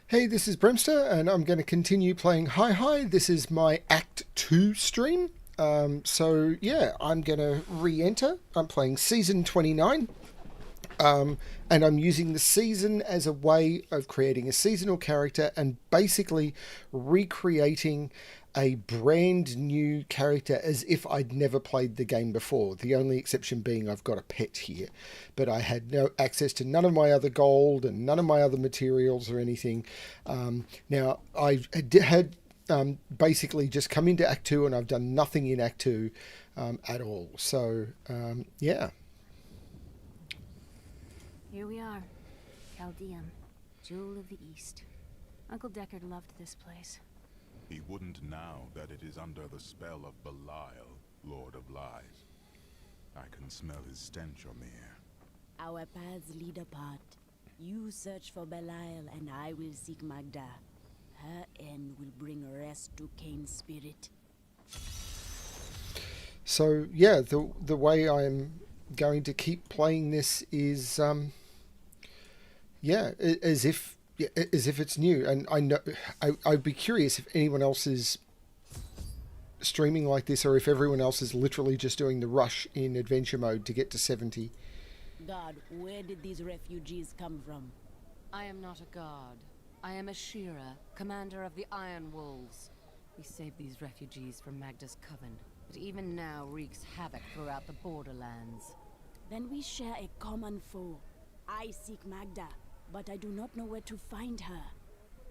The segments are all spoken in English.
Hey, this is BremSter, and I'm going to continue playing Hi Hi. This is my Act 2 stream. Yeah, I'm going to re enter. I'm playing Season 29, and I'm using the season as a way of creating a seasonal character and basically recreating a brand new character as if I'd never played the game before. The only exception being I've got a pet here, but I had no access to none of my other gold and none of my other materials or anything. Now I had basically just come into Act 2 and I've done nothing in Act 2 at all. Yeah. Here we are. Chaldean, Jewel of the East. Uncle Deckard loved this place. He wouldn't now that it is under the spell of Belial, Lord of Lies. I can smell his stench on the air. Our paths lead apart. You search for Belial, and I will seek Magda. Her end will bring rest to Cain's spirit. So yeah, the way I'm going to keep playing this is as if it's new. And I know I'd be curious if anyone else is streaming like this, or if everyone else is literally just doing the rush in adventure mode to get to 70. God, where did these refugees come from? I am not a god. I am a Shira, commander of the Iron Wolves. We saved these refugees from Magda's coven, but even now wreaks havoc throughout the borderlands. Then we share a common foe. I seek Magda, but I do not know where to find her.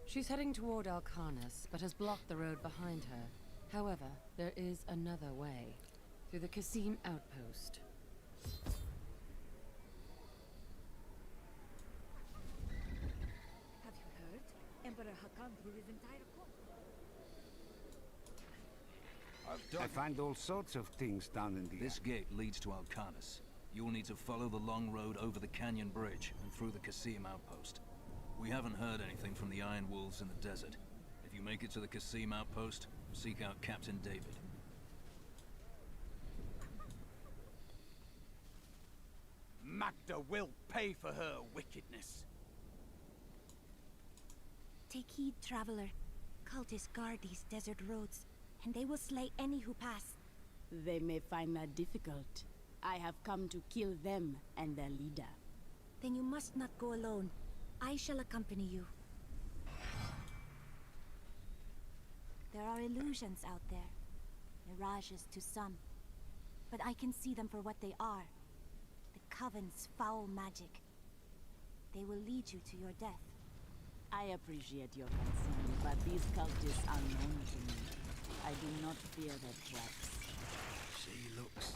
She's heading toward Alcanis, but has blocked the road behind her. However, there is another way, through the Kasim outpost. Have you heard? Emperor Hakan threw his entire court. I find all sorts of things down in the This gate leads to Alcanis. You'll need to follow the long road over the canyon bridge and through the Kasim outpost. We haven't heard anything from the Iron Wolves in the desert. If you make it to the Kasim outpost, seek out Captain David. Magda will pay for her wickedness. Take heed, traveler. Cultists guard these desert roads, and they will slay any who pass. They may find that difficult. I have come to kill them and their leader. Then you must not go alone. I shall accompany you. There are illusions out there. Mirages to some. But I can see them for what they are. The Coven's foul magic. They will lead you to your death. I appreciate your concern, but these cultists are known to me. I do not fear their traps. She looks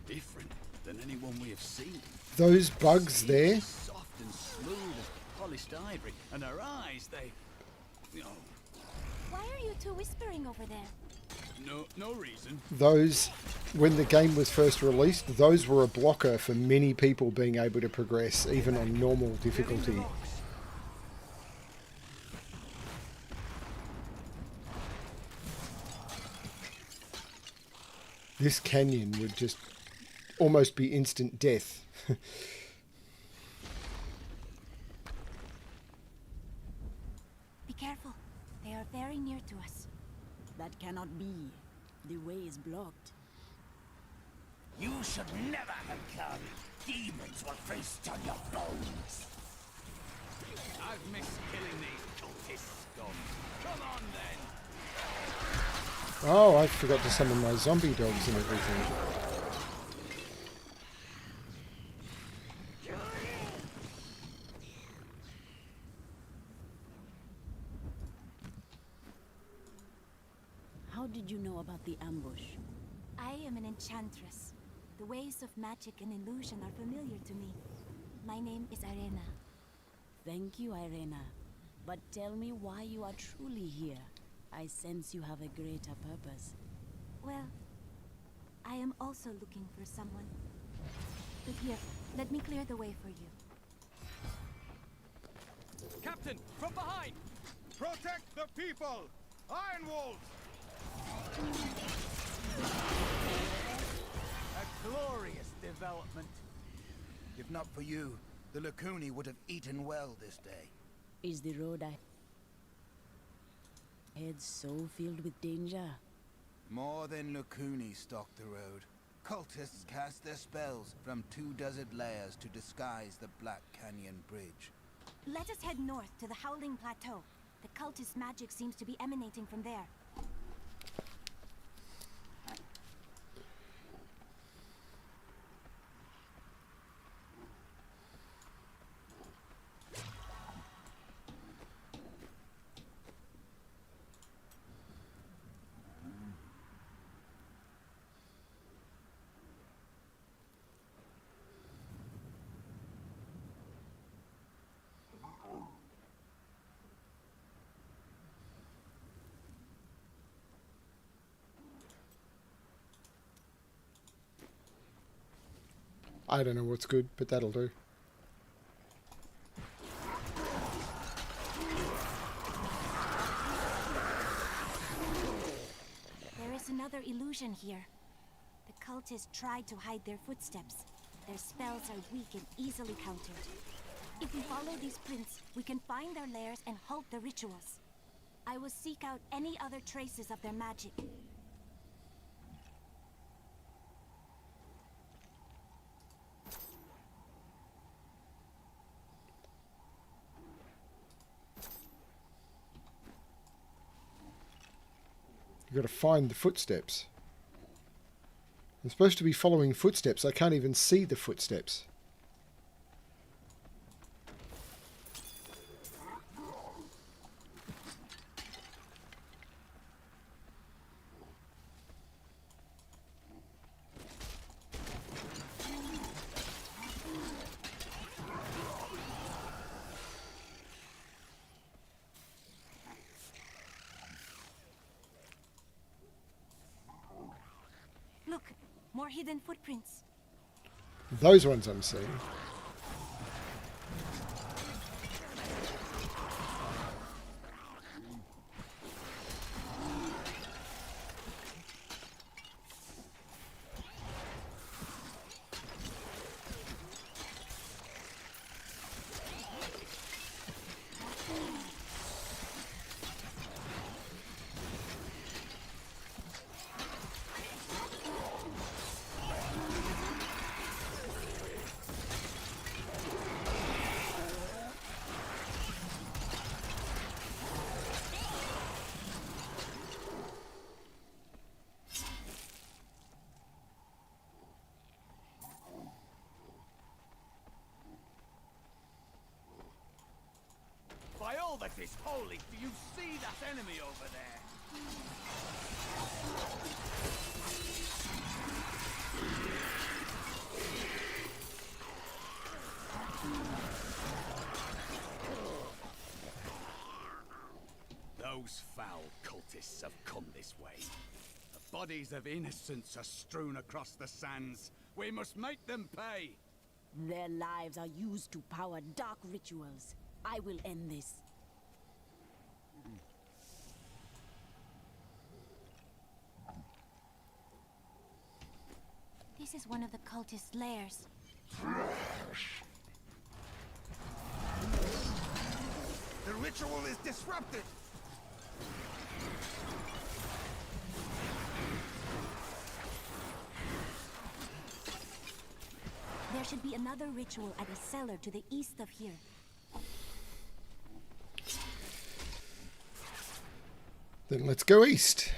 different than anyone we have seen. Those bugs there. Soft and smooth as polished ivory, and her eyes, they... Oh, Why are you two whispering over there? no reason. Those, when the game was first released, those were a blocker for many people being able to progress, even on normal difficulty. This canyon would just almost be instant death. Be careful. They are very near to us. That cannot be. The way is blocked. You should never have come. Demons will feast on your bones. I've missed killing these cultist scum. Come on then. Oh, I forgot to summon my zombie dogs and everything. How did you know about the ambush? I am an enchantress. The ways of magic and illusion are familiar to me. My name is Irena. Thank you, Irena. But tell me why you are truly here. I sense you have a greater purpose. Well, I am also looking for someone. But here, let me clear the way for you. Captain, from behind! Protect the people! Iron Wolves! A glorious development. If not for you, the Lacuni would have eaten well this day. Is the road Heads so filled with danger. More than Lukuni stalk the road. Cultists cast their spells from 2 desert layers to disguise the Black Canyon Bridge. Let us head north to the Howling Plateau. The cultist magic seems to be emanating from there. I don't know what's good, but that'll do. There is another illusion here. The cultists tried to hide their footsteps. Their spells are weak and easily countered. If we follow these prints, we can find their lairs and halt the rituals. I will seek out any other traces of their magic. You've got to find the footsteps. I'm supposed to be following footsteps. I can't even see the footsteps. Look, more hidden footprints. Those ones I'm seeing. By all that is holy, do you see that enemy over there? Those foul cultists have come this way. The bodies of innocents are strewn across the sands. We must make them pay. Their lives are used to power dark rituals. I will end this. This is one of the cultists' lairs. The ritual is disrupted. There should be another ritual at a cellar to the east of here. Then let's go east.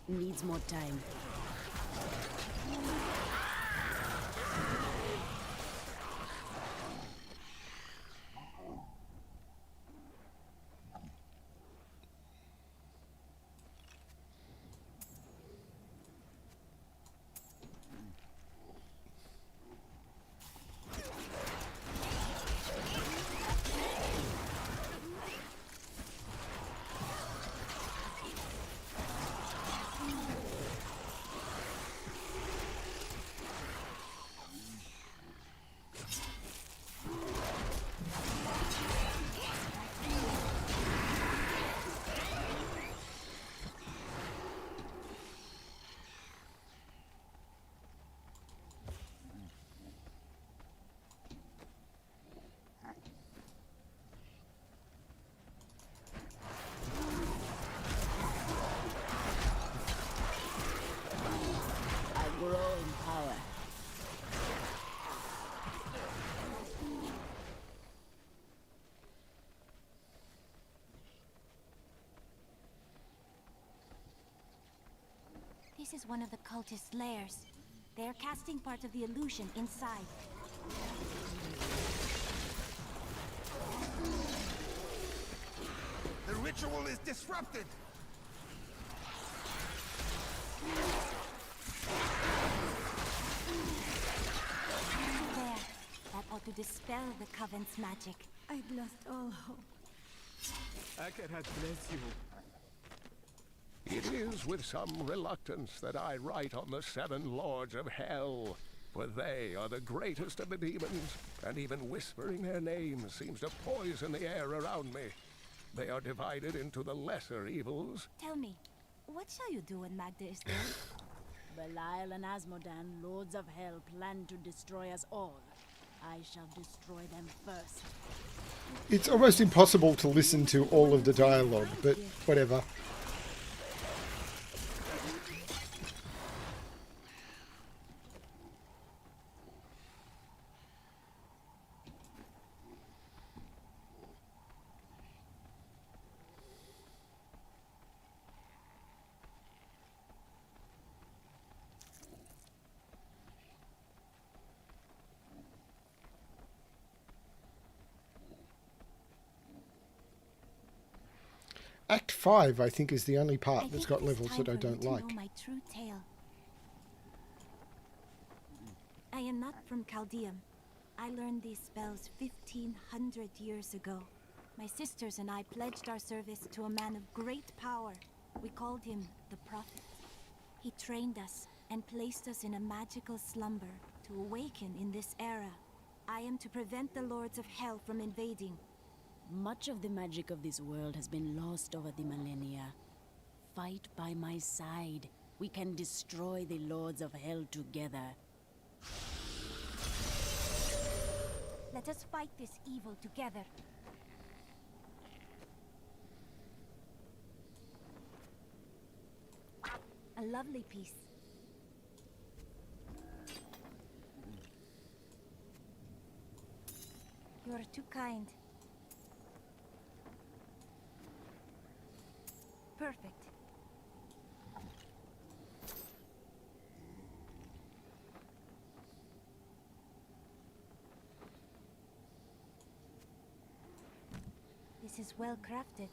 Needs more time. This is one of the cultist lairs. They are casting part of the illusion inside. The ritual is disrupted! There. That ought to dispel the Coven's magic. I'd lost all hope. Akarat bless you. It is with some reluctance that I write on the 7 Lords of Hell, for they are the greatest of the demons, and even whispering their names seems to poison the air around me. They are divided into the lesser evils. Tell me, what shall you do when Magda is dead? Belial and Asmodan, Lords of Hell, plan to destroy us all. I shall destroy them first. It's almost impossible to listen to all of the dialogue, but whatever. Act 5, I think, is the only part that's got levels that I don't like. Know my true tale. I am not from Chaldeum. I learned these spells 1500 years ago. My sisters and I pledged our service to a man of great power. We called him the Prophet. He trained us and placed us in a magical slumber to awaken in this era. I am to prevent the Lords of Hell from invading. Much of the magic of this world has been lost over the millennia. Fight by my side. We can destroy the Lords of Hell together. Let us fight this evil together. A lovely piece. You are too kind. Perfect. This is well crafted.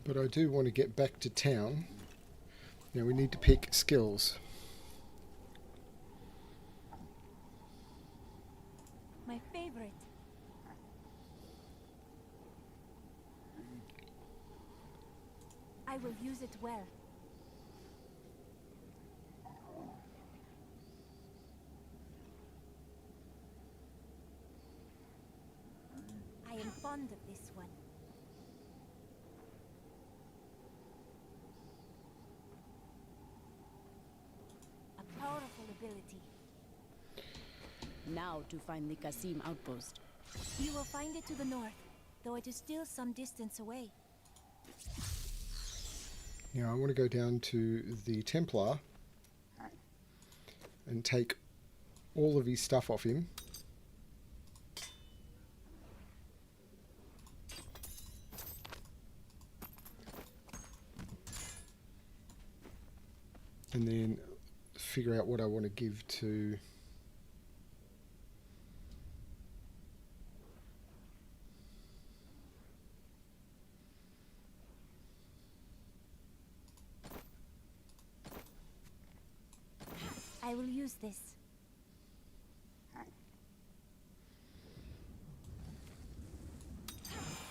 But I do want to get back to town. Now we need to pick skills. My favorite. I will use it well. I am fond of this one. A powerful ability. Now to find the Qasim outpost. You will find it to the north, though it is still some distance away. Now I want to go down to the Templar and take all of his stuff off him. And then figure out what I want to give to I will use this.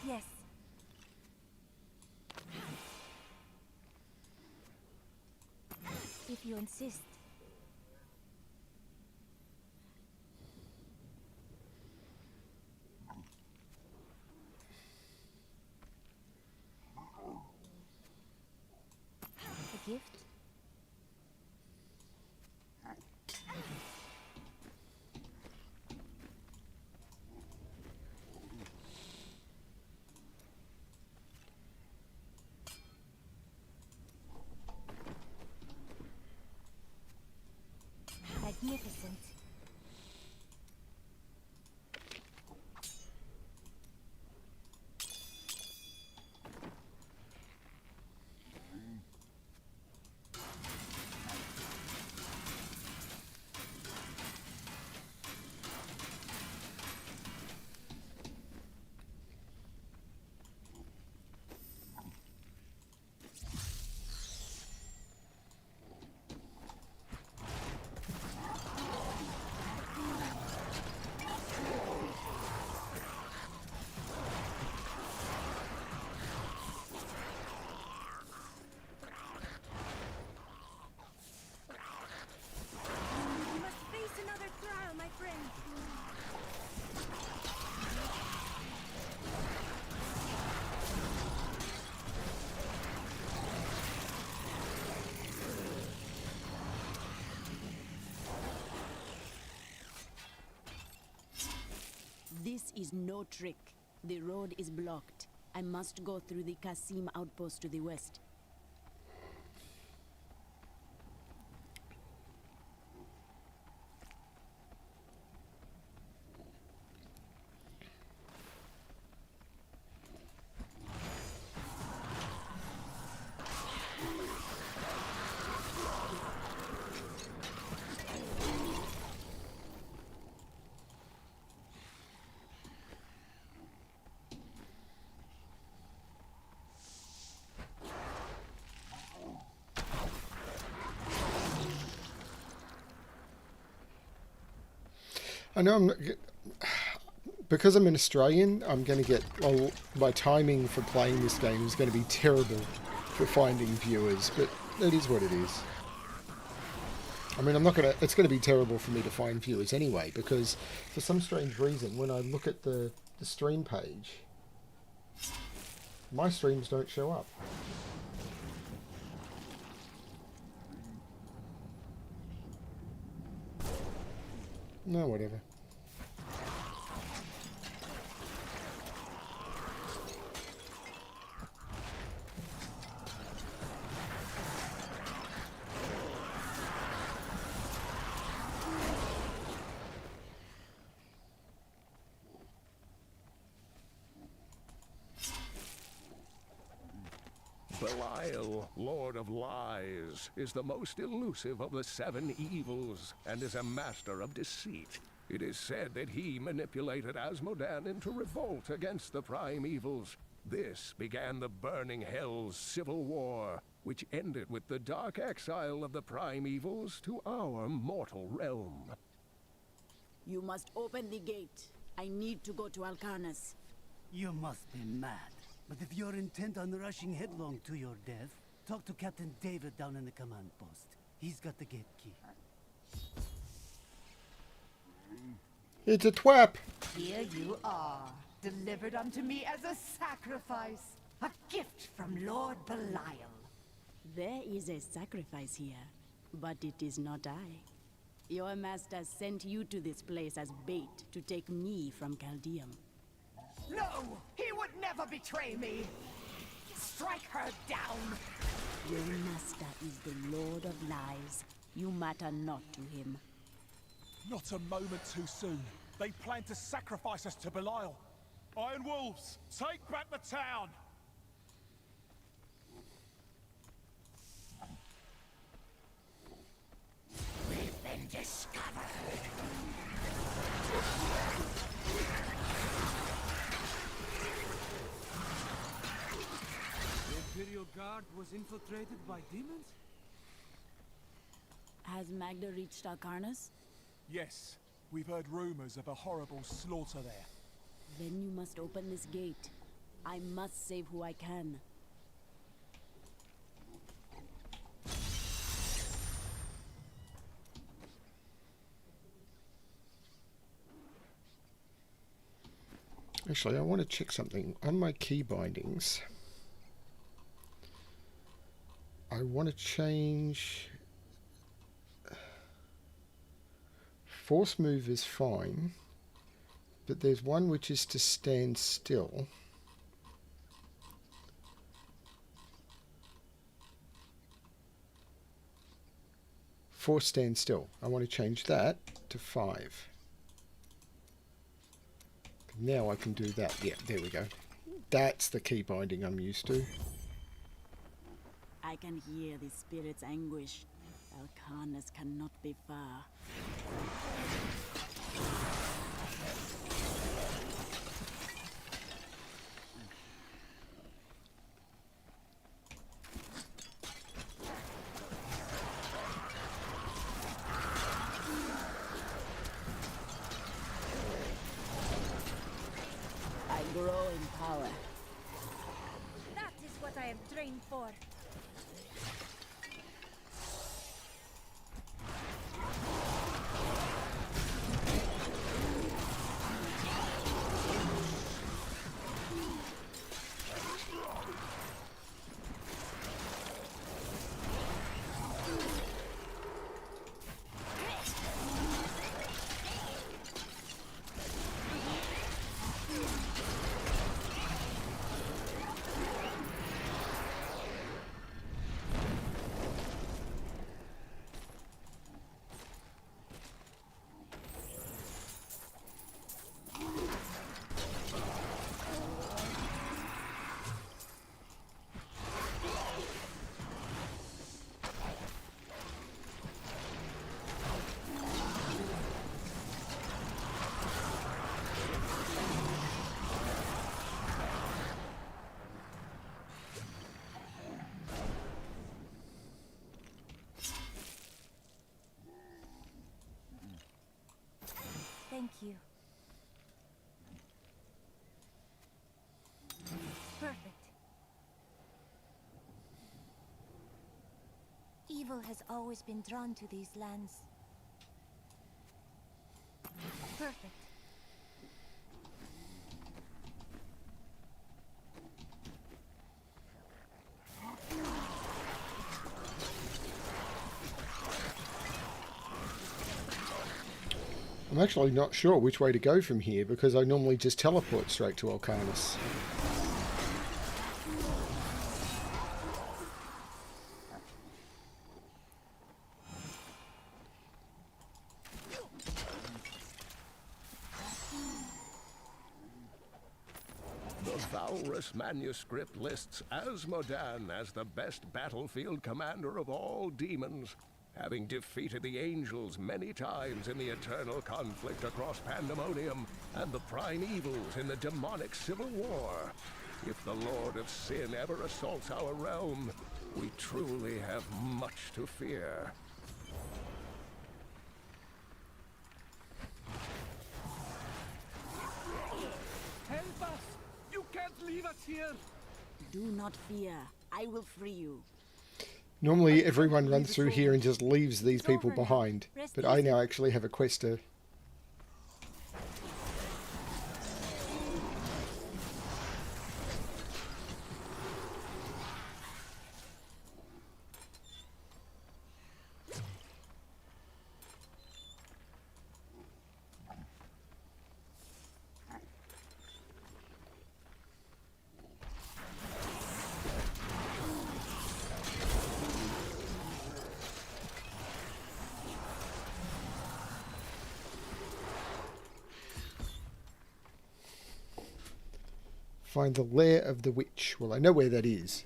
Yes. If you insist. A gift? Magnificent. This is no trick. The road is blocked. I must go through the Qasim outpost to the west. I know because I'm an Australian, I'm going to get, well, my timing for playing this game is going to be terrible for finding viewers, but it is what it is. I mean, it's going to be terrible for me to find viewers anyway, because for some strange reason, when I look at the stream page, my streams don't show up. No, whatever. Belial, Lord of Lies, is the most elusive of the 7 evils, and is a master of deceit. It is said that he manipulated Asmodan into revolt against the prime evils. This began the Burning Hell's civil war, which ended with the dark exile of the prime evils to our mortal realm. You must open the gate. I need to go to Alcarnas. You must be mad. But if you're intent on rushing headlong to your death, talk to Captain David down in the command post. He's got the gate key. It's a twap! Here you are, delivered unto me as a sacrifice. A gift from Lord Belial. There is a sacrifice here, but it is not I. Your master sent you to this place as bait to take me from Chaldeum. No! He would never betray me! Strike her down! Your master is the Lord of Lies. You matter not to him. Not a moment too soon. They plan to sacrifice us to Belial. Iron Wolves, take back the town! We've been discovered. The Imperial Guard was infiltrated by demons? Has Magda reached Alcarnas? Yes, we've heard rumors of a horrible slaughter there. Then you must open this gate. I must save who I can. Actually, I want to check something. On my key bindings, I want to change... Force move is fine, but there's one which is to stand still. Force stand still. I want to change that to 5. Now I can do that. Yeah, there we go. That's the key binding I'm used to. I can hear the spirit's anguish. Alcarnas cannot be far. I grow in power. That is what I have trained for. Thank you. Perfect. Evil has always been drawn to these lands. Perfect. I'm actually not sure which way to go from here because I normally just teleport straight to Alcanus. The Valrus manuscript lists Asmodan as the best battlefield commander of all demons, having defeated the angels many times in the eternal conflict across Pandemonium and the primevals in the demonic civil war. If the Lord of Sin ever assaults our realm, we truly have much to fear. Help us! You can't leave us here! Do not fear. I will free you. Normally everyone runs through here and just leaves these people behind, but I now actually have a quest to... Find the lair of the witch. Well, I know where that is.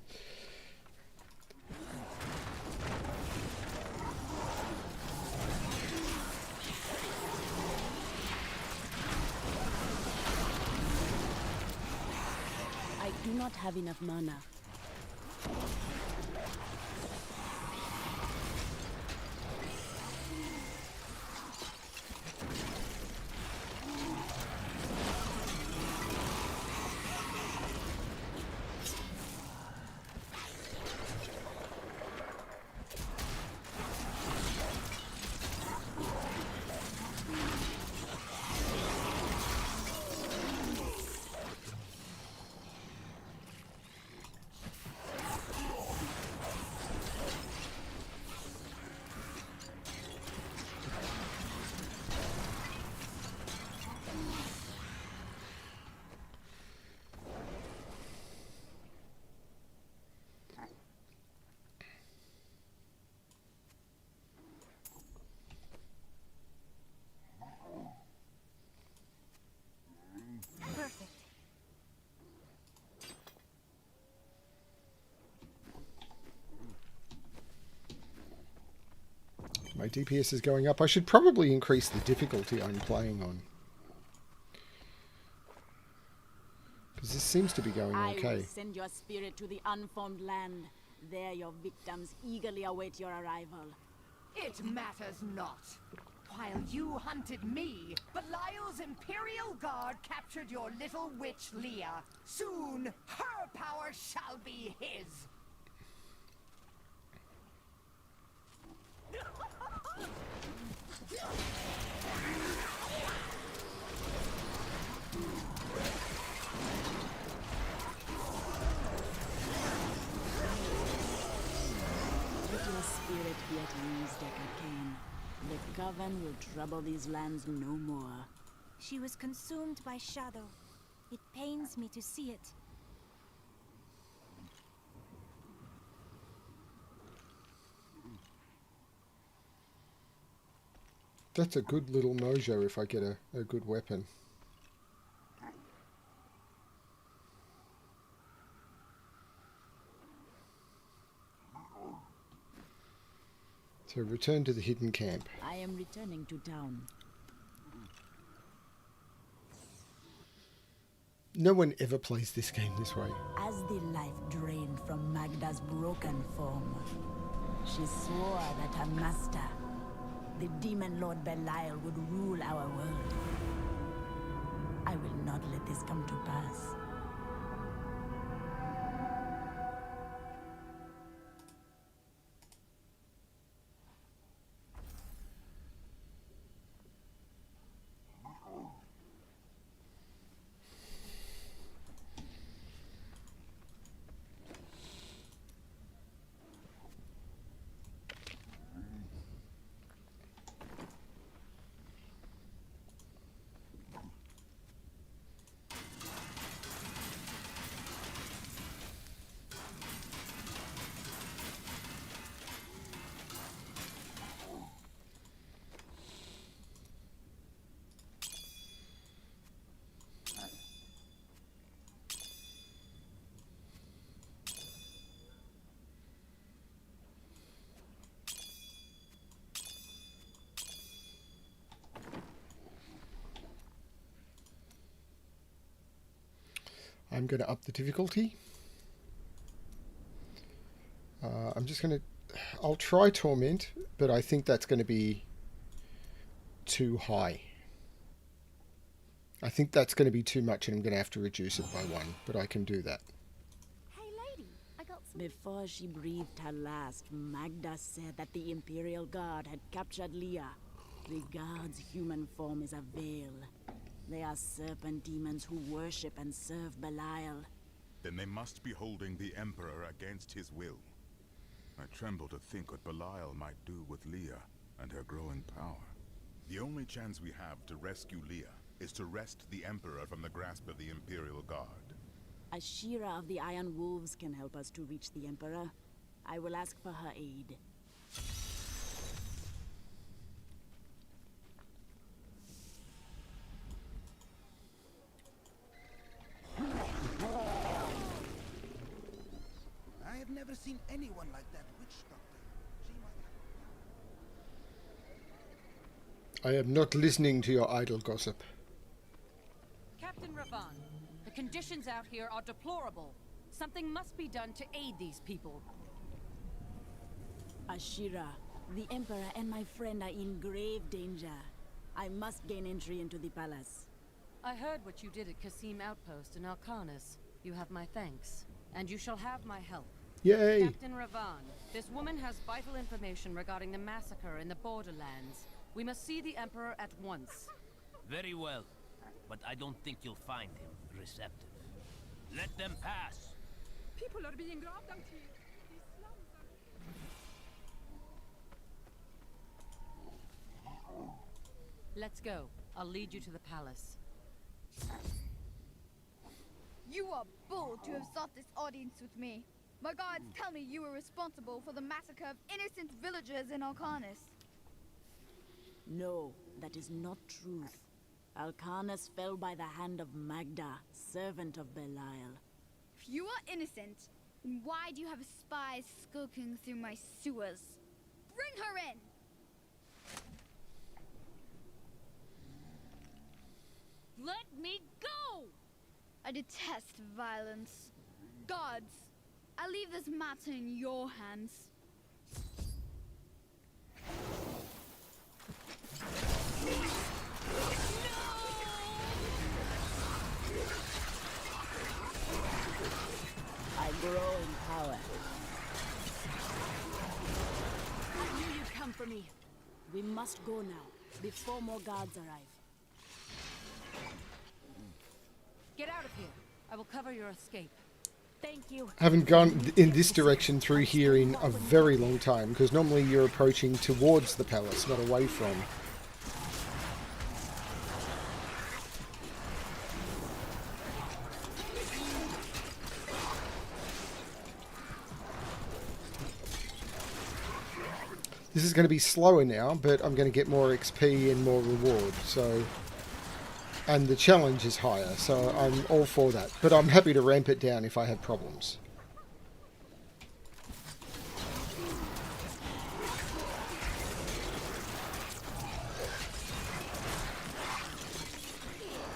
I do not have enough mana. Perfect. My DPS is going up. I should probably increase the difficulty I'm playing on. Because this seems to be going I okay. will send your spirit to the unformed land. There your victims eagerly await your arrival. It matters not. While you hunted me, Belial's Imperial Guard captured your little witch Leah. Soon, her power shall be his. Let your spirit be at ease, Decker Kane. The Coven will trouble these lands no more. She was consumed by shadow. It pains me to see it. That's a good little mojo if I get a good weapon. So return to the hidden camp. I am returning to town. No one ever plays this game this way. As the life drained from Magda's broken form, she swore that her master, the demon lord Belial would rule our world. I will not let this come to pass. I'm going to up the difficulty. I'm just going to... I'll try Torment, but I think that's going to be too high. I think that's going to be too much and I'm going to have to reduce it by 1, but I can do that. Hey lady, I got some... Before she breathed her last, Magda said that the Imperial Guard had captured Leah. The Guard's human form is a veil. They are serpent demons who worship and serve Belial. Then they must be holding the Emperor against his will. I tremble to think what Belial might do with Leah and her growing power. The only chance we have to rescue Leah is to wrest the Emperor from the grasp of the Imperial Guard. Ashira of the Iron Wolves can help us to reach the Emperor. I will ask for her aid. I have never seen anyone like that witch doctor. She must have... I am not listening to your idle gossip. Captain Ravan, the conditions out here are deplorable. Something must be done to aid these people. Ashira, the Emperor and my friend are in grave danger. I must gain entry into the palace. I heard what you did at Qasim Outpost in Alcanis. You have my thanks, and you shall have my help. Yay! Captain Ravan, this woman has vital information regarding the massacre in the Borderlands. We must see the Emperor at once. Very well, but I don't think you'll find him receptive. Let them pass. People are being robbed out here. These slums are... Let's go. I'll lead you to the palace. You are bold to have sought this audience with me. My guards tell me you were responsible for the massacre of innocent villagers in Alcanis. No, that is not truth. Alcanis fell by the hand of Magda, servant of Belial. If you are innocent, then why do you have spies skulking through my sewers? Bring her in! Let me go! I detest violence. Guards, I leave this matter in your hands. I grow in power. I knew you'd come for me. We must go now, before more guards arrive. Get out of here. I will cover your escape. Thank you. I haven't gone in this direction through here in a very long time, because normally you're approaching towards the palace, not away from. This is going to be slower now, but I'm going to get more XP and more reward, so... And the challenge is higher, so I'm all for that. But I'm happy to ramp it down if I have problems.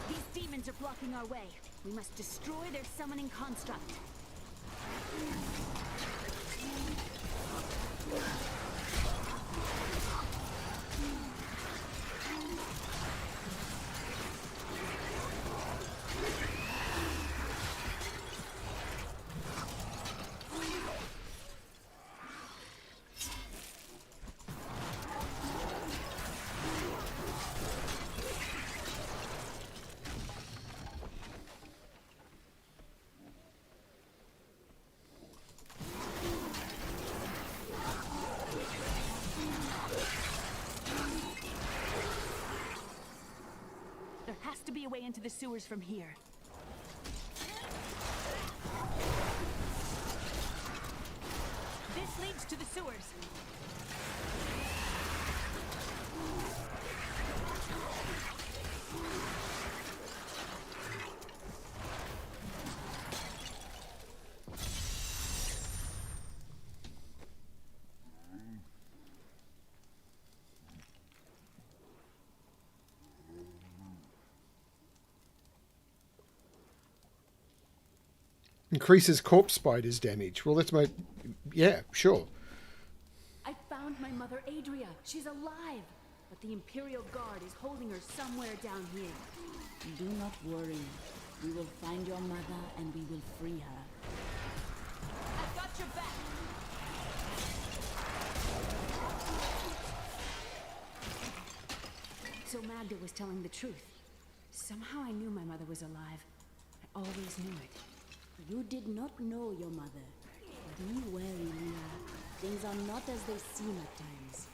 These demons are blocking our way. We must destroy their summoning construct. be a way into the sewers from here. This leads to the sewers. Increases corpse spiders damage. Well, that's my... Yeah, sure. I found my mother Adria. She's alive. But the Imperial Guard is holding her somewhere down here. Do not worry. We will find your mother and we will free her. I've got your back. So Magda was telling the truth. Somehow I knew my mother was alive. I always knew it. You did not know your mother. Be wary, Leah. Things are not as they seem at times.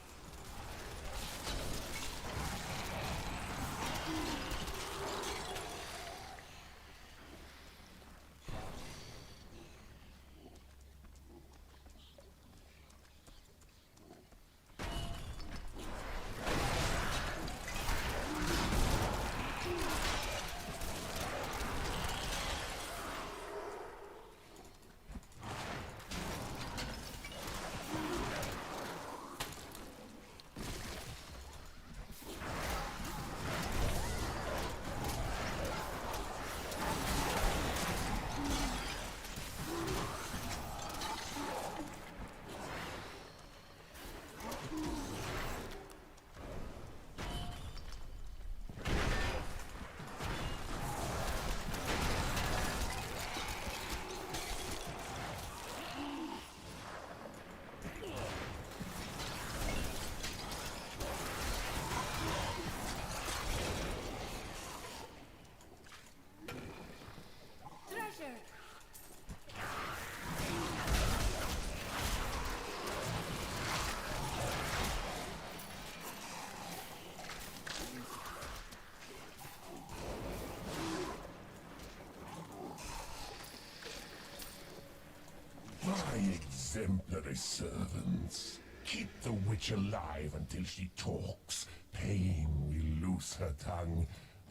My exemplary servants. Keep the witch alive until she talks. Pain will loose her tongue,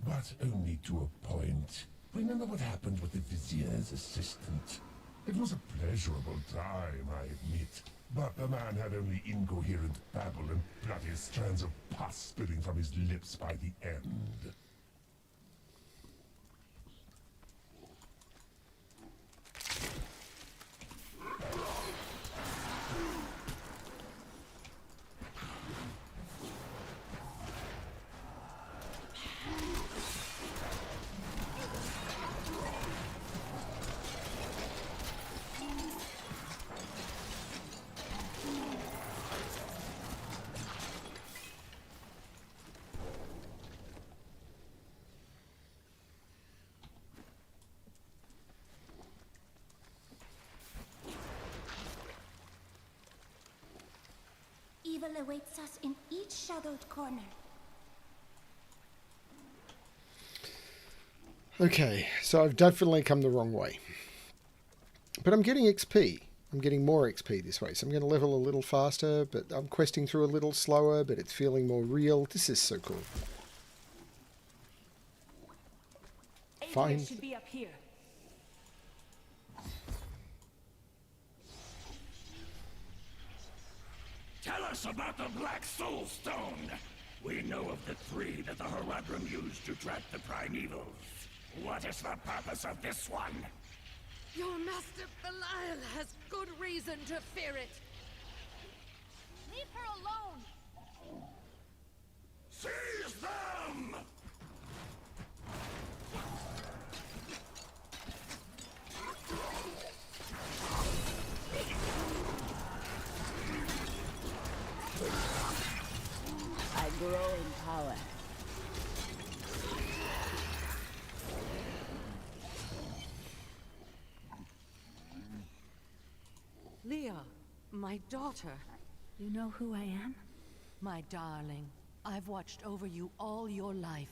but only to a point. Remember what happened with the Vizier's assistant? It was a pleasurable time, I admit. But the man had only incoherent babble and bloody strands of pus spilling from his lips by the end. Evil awaits us in each shadowed corner. Okay, so I've definitely come the wrong way. But I'm getting XP. I'm getting more XP this way, so I'm going to level a little faster, but I'm questing through a little slower, but it's feeling more real. This is so cool. Adria should be up here. Tell us about the Black Soul Stone. We know of the three that the Horadrim used to trap the Primevals. What is the purpose of this one? Your master Belial has good reason to fear it. Leave her alone! Seize them! I grow in power. Leah, my daughter. You know who I am? My darling, I've watched over you all your life.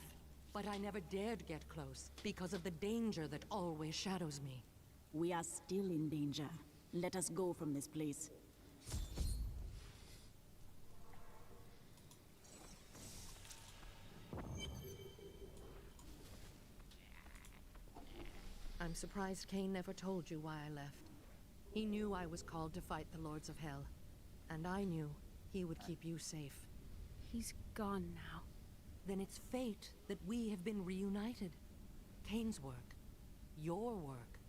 But I never dared get close because of the danger that always shadows me. We are still in danger. Let us go from this place. I'm surprised Cain never told you why I left. He knew I was called to fight the Lords of Hell, and I knew he would keep you safe. He's gone now. Then it's fate that we have been reunited. Cain's work, your work,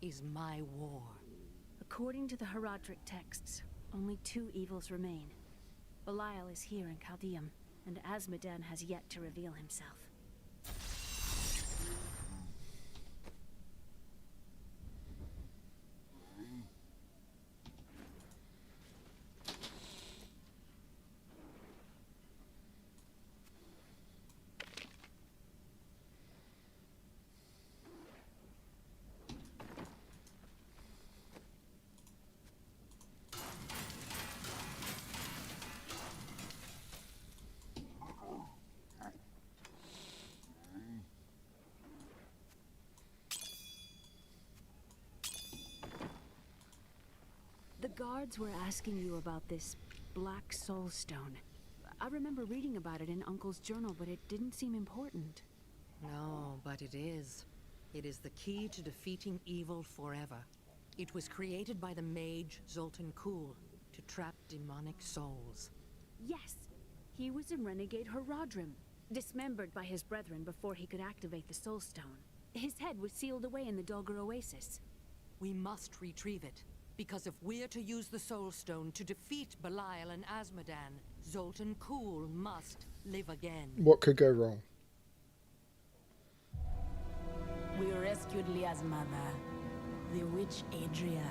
is my war. According to the Herodric texts, only 2 evils remain. Belial is here in Chaldeum, and Azmodan has yet to reveal himself. The guards were asking you about this Black Soul Stone. I remember reading about it in Uncle's journal, but it didn't seem important. No, but it is. It is the key to defeating evil forever. It was created by the mage Zoltan Kuhl to trap demonic souls. Yes, he was a renegade Herodrim, dismembered by his brethren before he could activate the Soul Stone. His head was sealed away in the Dogger Oasis. We must retrieve it, because if we're to use the Soul Stone to defeat Belial and Azmodan, Zoltan Kuhl must live again. What could go wrong? We rescued Leah's mother, the witch Adria.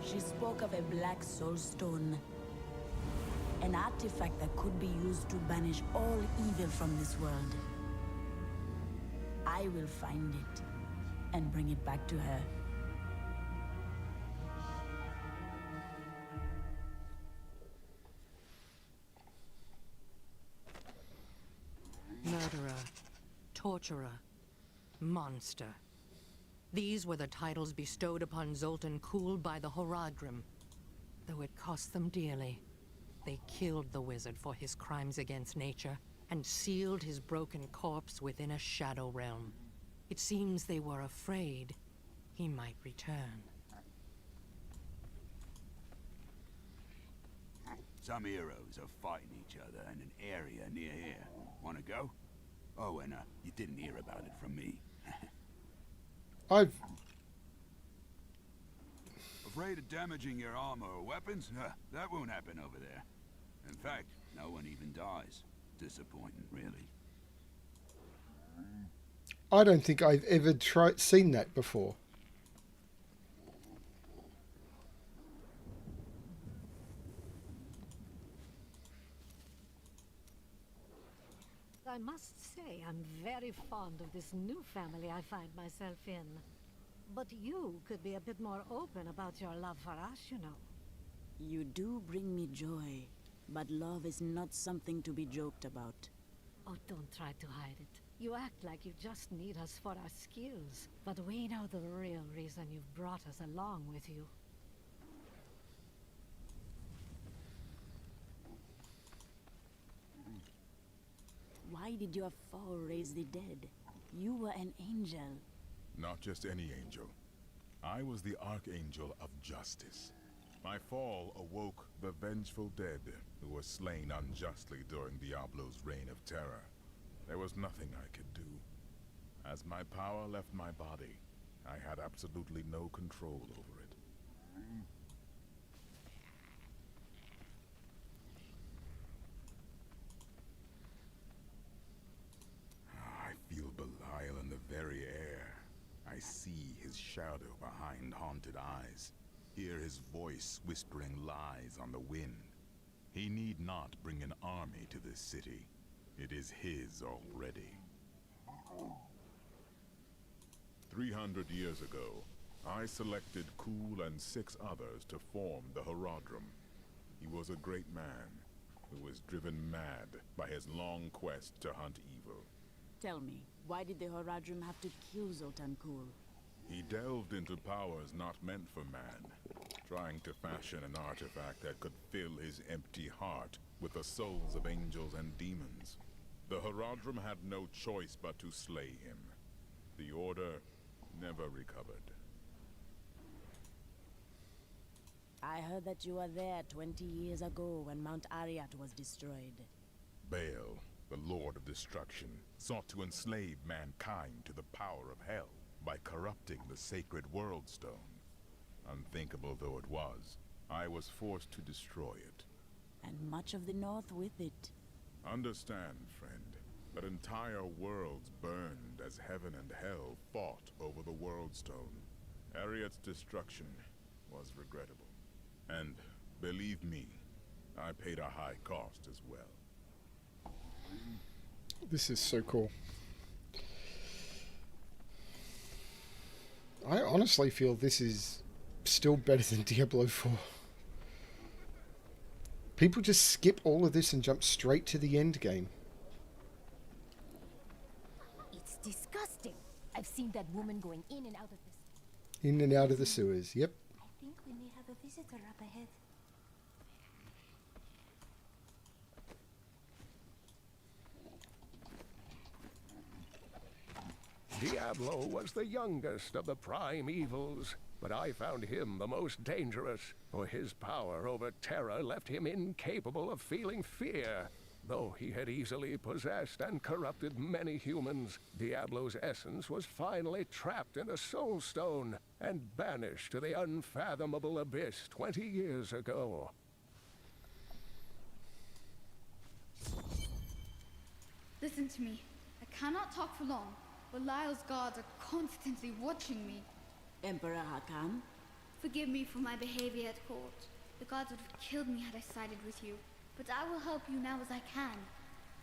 She spoke of a black soul stone, an artifact that could be used to banish all evil from this world. I will find it and bring it back to her. Murderer, torturer, monster. These were the titles bestowed upon Zoltan Kuhl by the Horadrim. Though it cost them dearly, they killed the wizard for his crimes against nature and sealed his broken corpse within a shadow realm. It seems they were afraid he might return. Some heroes are fighting each other in an area near here. Wanna go? Oh, and you didn't hear about it from me. I've... Afraid of damaging your armor or weapons? That won't happen over there. In fact, no one even dies. Disappointing, really. I don't think I've ever seen that before. I must say, I'm very fond of this new family I find myself in. But you could be a bit more open about your love for us, you know. You do bring me joy, but love is not something to be joked about. Oh, don't try to hide it. You act like you just need us for our skills, but we know the real reason you've brought us along with you. Why did your fall raise the dead? You were an angel. Not just any angel. I was the Archangel of Justice. My fall awoke the vengeful dead who were slain unjustly during Diablo's reign of terror. There was nothing I could do. As my power left my body, I had absolutely no control over it. I feel Belial in the very air. I see his shadow behind haunted eyes. Hear his voice whispering lies on the wind. He need not bring an army to this city. It is his already. 300 years ago, I selected Kuhl and 6 others to form the Horadrim. He was a great man, who was driven mad by his long quest to hunt evil. Tell me, why did the Horadrim have to kill Zoltan Kulle? He delved into powers not meant for man, trying to fashion an artifact that could fill his empty heart with the souls of angels and demons. The Horadrim had no choice but to slay him. The Order never recovered. I heard that you were there 20 years ago when Mount Arreat was destroyed. Baal, the Lord of Destruction, sought to enslave mankind to the power of hell by corrupting the sacred World Stone. Unthinkable though it was, I was forced to destroy it. And much of the North with it. Understand, friend, that entire worlds burned as heaven and hell fought over the World Stone. Arreat's destruction was regrettable. And, believe me, I paid a high cost as well. This is so cool. I honestly feel this is still better than Diablo 4. People just skip all of this and jump straight to the end game. It's disgusting. I've seen that woman going in and out of this. In and out of the sewers, yep. I think we may have a visitor up ahead. Diablo was the youngest of the prime evils, but I found him the most dangerous, for his power over terror left him incapable of feeling fear. Though he had easily possessed and corrupted many humans, Diablo's essence was finally trapped in a soul stone and banished to the unfathomable abyss 20 years ago. Listen to me. I cannot talk for long. Belial's guards are constantly watching me. Emperor Hakan? Forgive me for my behavior at court. The gods would have killed me had I sided with you. But I will help you now as I can.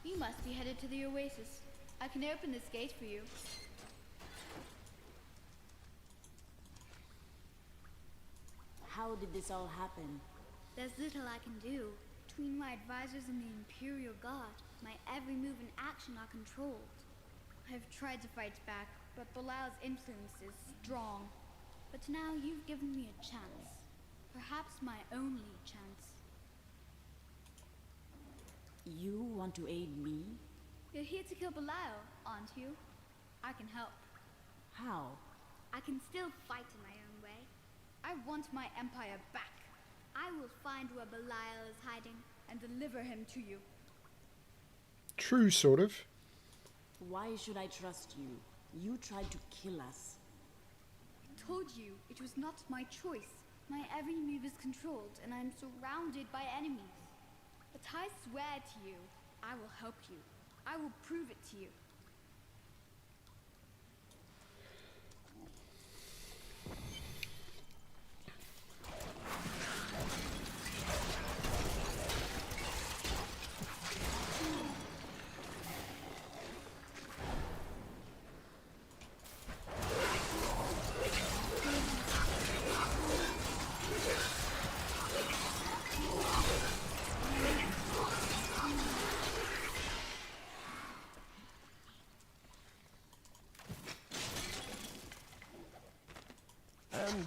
You must be headed to the Oasis. I can open this gate for you. How did this all happen? There's little I can do. Between my advisors and the Imperial Guard, my every move and action are controlled. I've tried to fight back, but Belial's influence is strong. But now you've given me a chance. Perhaps my only chance. You want to aid me? You're here to kill Belial, aren't you? I can help. How? I can still fight in my own way. I want my empire back. I will find where Belial is hiding and deliver him to you. True, sort of. Why should I trust you? You tried to kill us. I told you it was not my choice. My every move is controlled and I'm surrounded by enemies. But I swear to you, I will help you. I will prove it to you.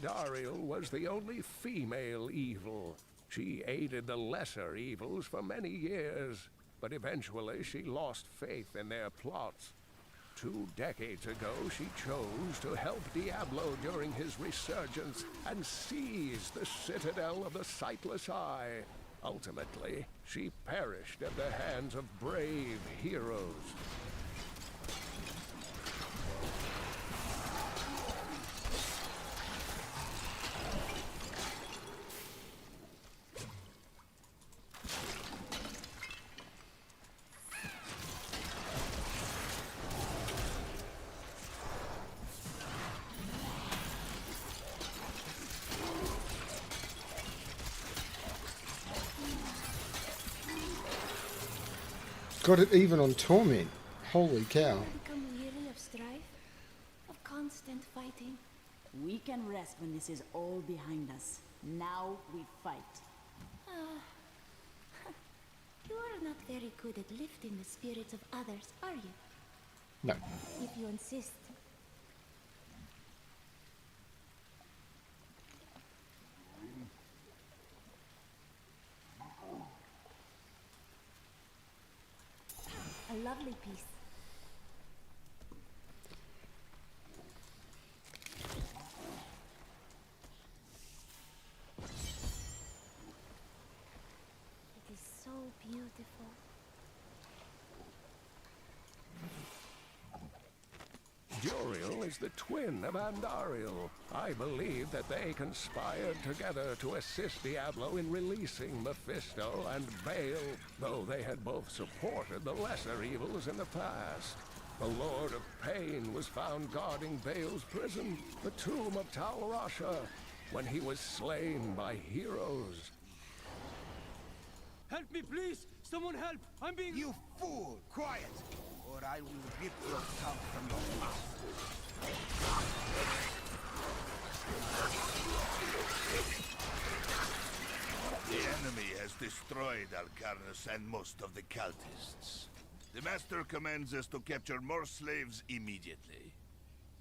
Dariel was the only female evil. She aided the lesser evils for many years, but eventually she lost faith in their plots. 2 decades ago, she chose to help Diablo during his resurgence and seize the citadel of the Sightless Eye. Ultimately, she perished at the hands of brave heroes. Got it even on Torment. Holy cow. Become weary of strife, of constant fighting. We can rest when this is all behind us. Now we fight. You very good at lifting the spirits of others, are you? No. If you insist. A lovely piece. It is so beautiful. Duriel is the twin of Andariel. I believe that they conspired together to assist Diablo in releasing Mephisto and Baal, though they had both supported the lesser evils in the past. The Lord of Pain was found guarding Baal's prison, the tomb of Tal Rasha, when he was slain by heroes. Help me, please! Someone help! I'm being... You fool! Quiet! Or I will rip your tongue from your mouth. The enemy has destroyed Alcarnus and most of the cultists. The Master commands us to capture more slaves immediately.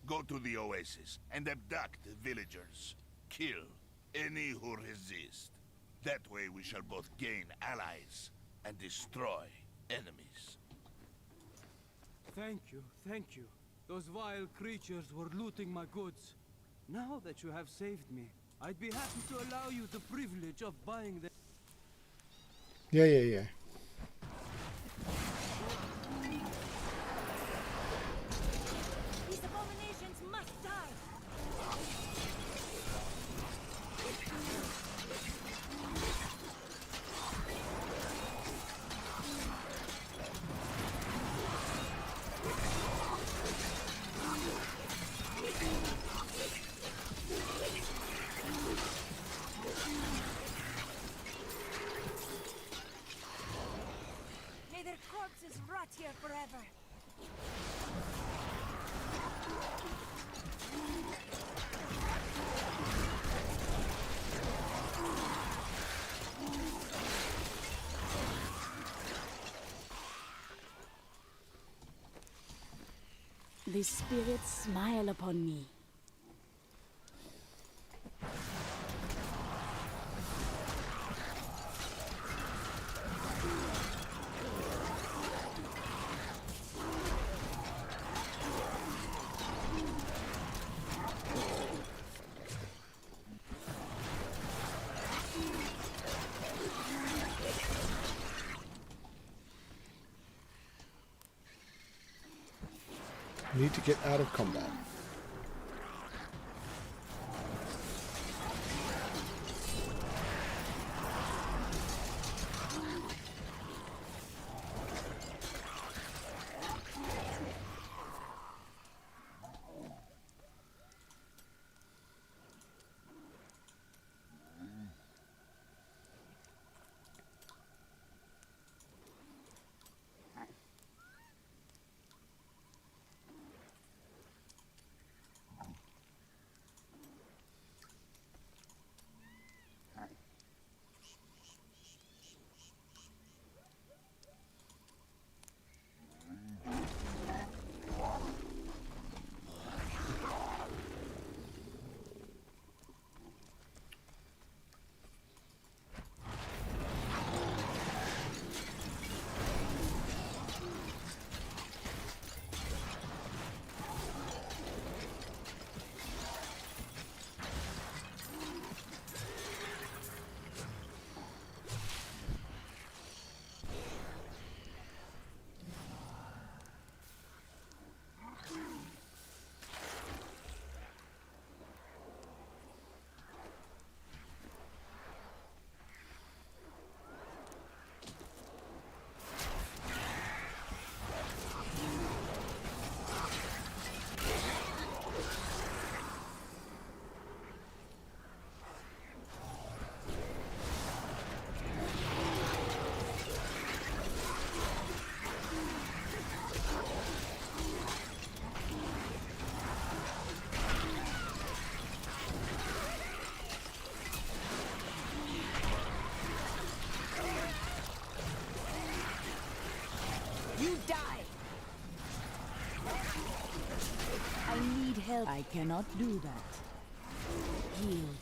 Go to the oasis and abduct villagers. Kill any who resist. That way we shall both gain allies and destroy enemies. Thank you, thank you. Those vile creatures were looting my goods. Now that you have saved me, I'd be happy to allow you the privilege of buying them. Yeah. These abominations must die! May their corpses rot here forever! The spirits smile upon me. Need to get out of combat. Die! I need help. I cannot do that. Yield.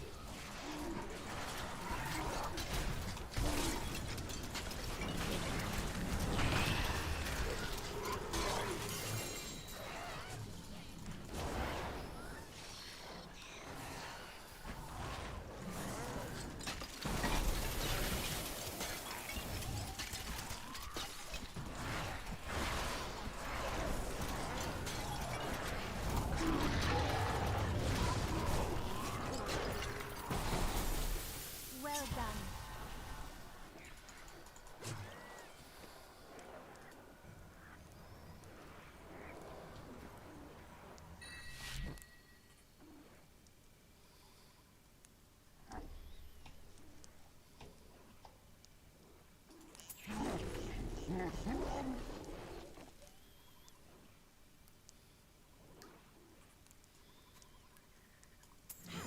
Well done.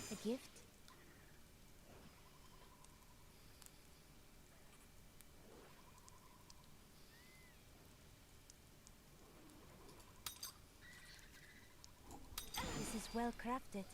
A gift? This is well crafted.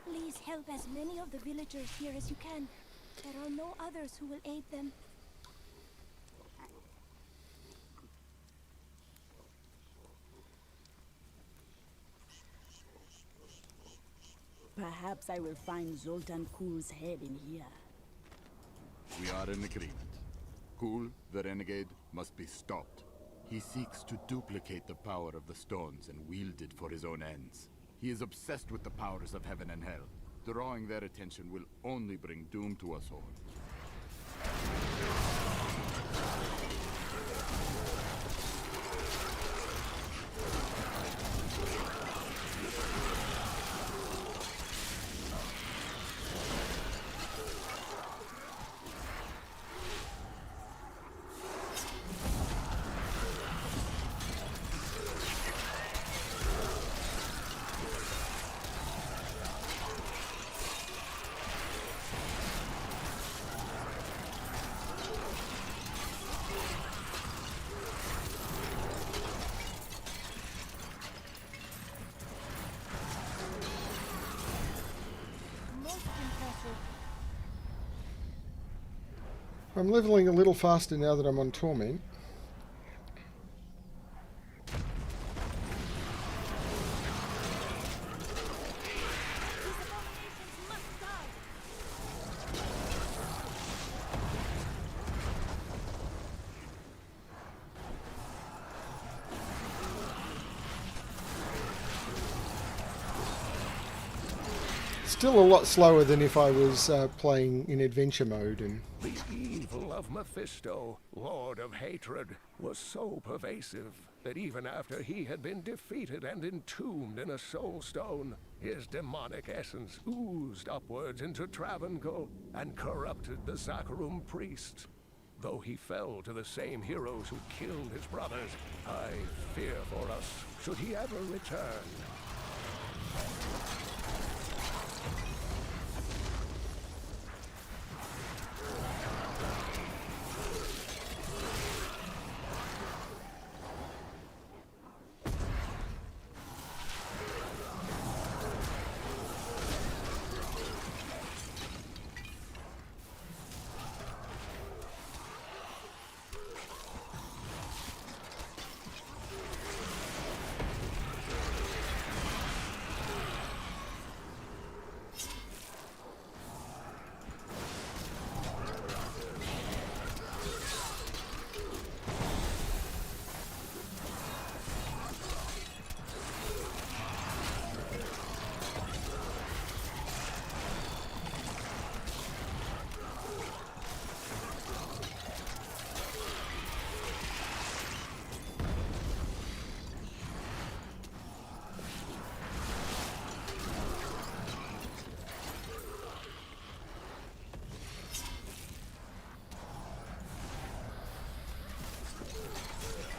Please help as many of the villagers here as you can. There are no others who will aid them. Perhaps I will find Zoltan Kul's head in here. We are in agreement. Kul, the renegade, must be stopped. He seeks to duplicate the power of the stones and wield it for his own ends. He is obsessed with the powers of heaven and hell. Drawing their attention will only bring doom to us all. I'm leveling a little faster now that I'm on Torment. Still a lot slower than if I was playing in adventure mode. And the evil of Mephisto, Lord of Hatred, was so pervasive that even after he had been defeated and entombed in a soul stone, his demonic essence oozed upwards into Travancore and corrupted the Zakharum priests. Though he fell to the same heroes who killed his brothers, I fear for us should he ever return.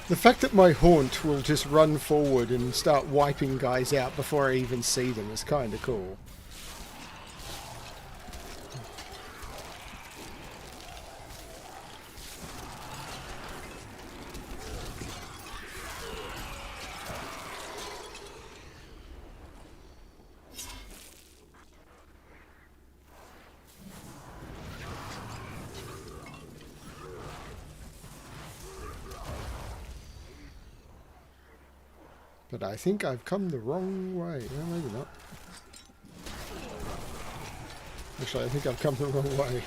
The fact that my haunt will just run forward and start wiping guys out before I even see them is kind of cool. But I think I've come the wrong way. Well, maybe not. Actually, I think I've come the wrong way.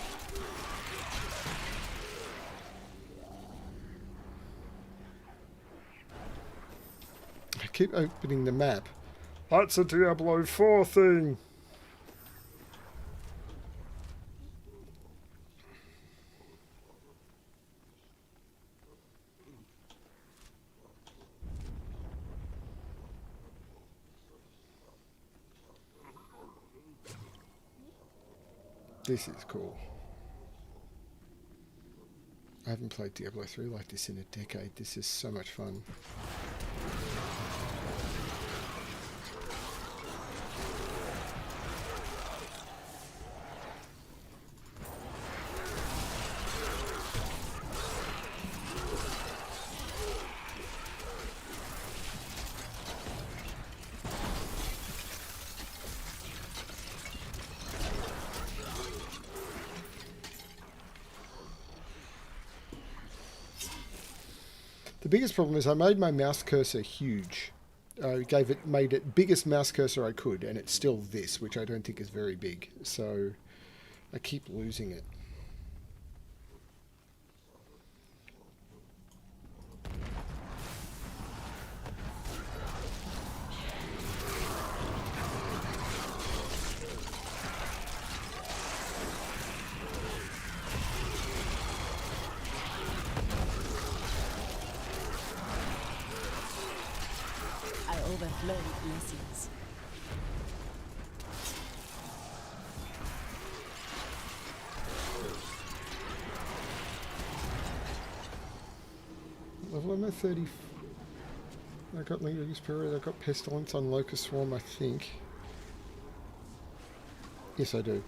I keep opening the map. That's a Diablo 4 thing! This is cool. I haven't played Diablo 3 like this in a decade. This is so much fun. The biggest problem is I made my mouse cursor huge. I made it biggest mouse cursor I could, and it's still this, which I don't think is very big. So I keep losing it. Overflow with blessings. Level am I 30? I got Lingering Spirit, I got Pestilence on Locust Swarm, I think. Yes, I do.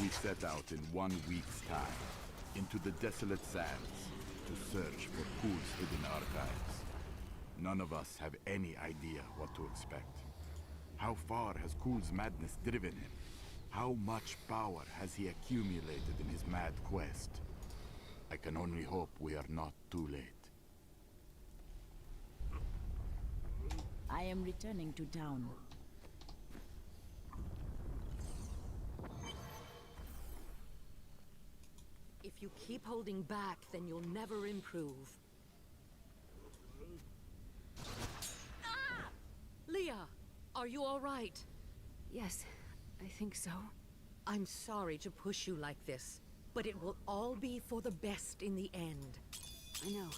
We set out in 1 week's time into the desolate sands to search for Pool's hidden archives. None of us have any idea what to expect. How far has Cool's madness driven him? How much power has he accumulated in his mad quest? I can only hope we are not too late. I am returning to town. If you keep holding back, then you'll never improve. Ah! Leah, are you all right? Yes, I think so. I'm sorry to push you like this, But it will all be for the best in the end. I know.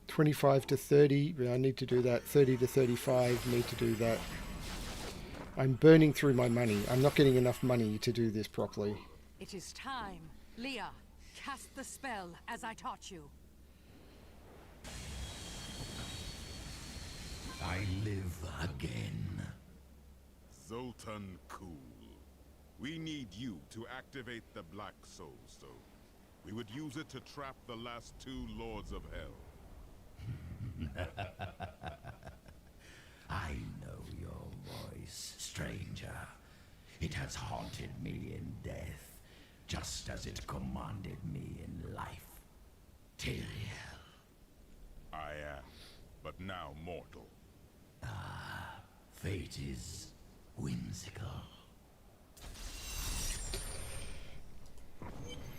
$25 to $30. I need to do that. $30 to $35. Need to do that. I'm burning through my money. I'm not getting enough money to do this properly. It is time. Leah, cast the spell as I taught you. I live again. Zoltan Kuhl. We need you to activate the Black Soul Stone. We would use it to trap the last two Lords of Hell. I know your voice, stranger. It has haunted me in death, just as it commanded me in life. Tyrael. I am, but now mortal. Ah, fate is whimsical.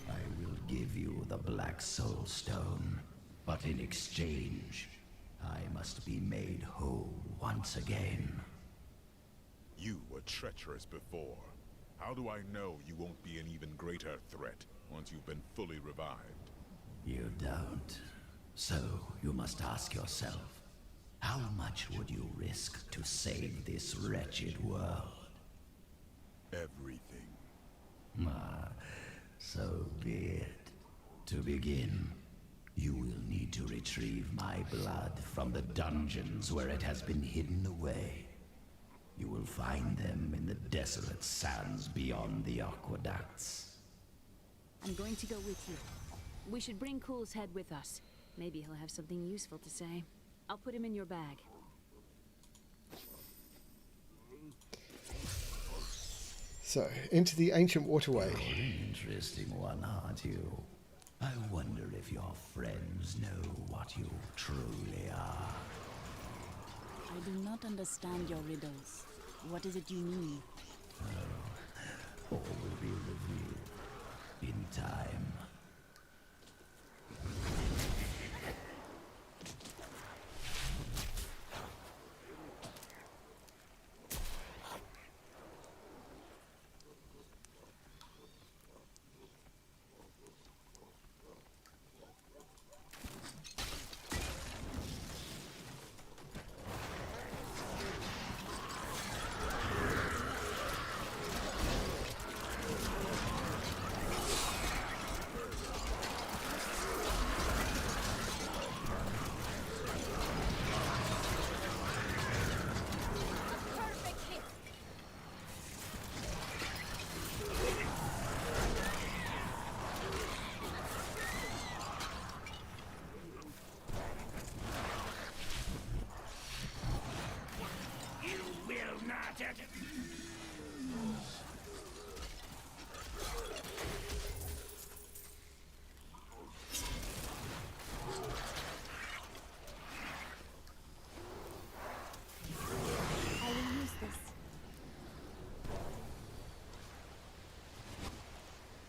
I will give you the Black Soul Stone, but in exchange, I must be made whole once again. You were treacherous before. How do I know you won't be an even greater threat once you've been fully revived? You don't. So you must ask yourself, how much would you risk to save this wretched world? Everything. Ah, so be it. To begin, you will need to retrieve my blood from the dungeons where it has been hidden away. You will find them in the desolate sands beyond the aqueducts. I'm going to go with you. We should bring Kuhl's head with us. Maybe he'll have something useful to say. I'll put him in your bag. So, into the ancient waterway. You're an interesting one, aren't you? I wonder if your friends know what you truly are. I do not understand your riddles. What is it you mean? All will be revealed in time.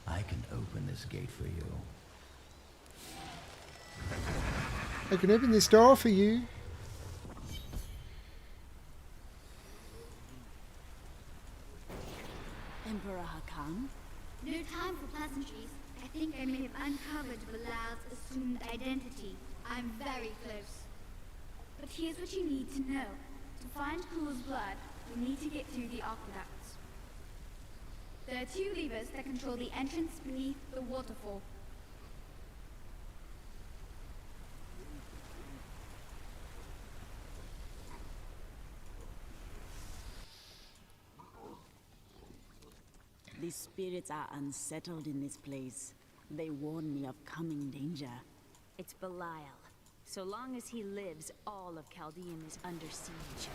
I can open this gate for you. I can open this door for you. Emperor Hakan? No time for pleasantries. I think I may have uncovered Bilal's assumed identity. I'm very close. But here's what you need to know. To find Kuhl's blood, you need to get through the aqueducts. There are two levers that control the entrance beneath the waterfall. The spirits are unsettled in this place. They warn me of coming danger. It's Belial. So long as he lives, all of Chaldean is under siege.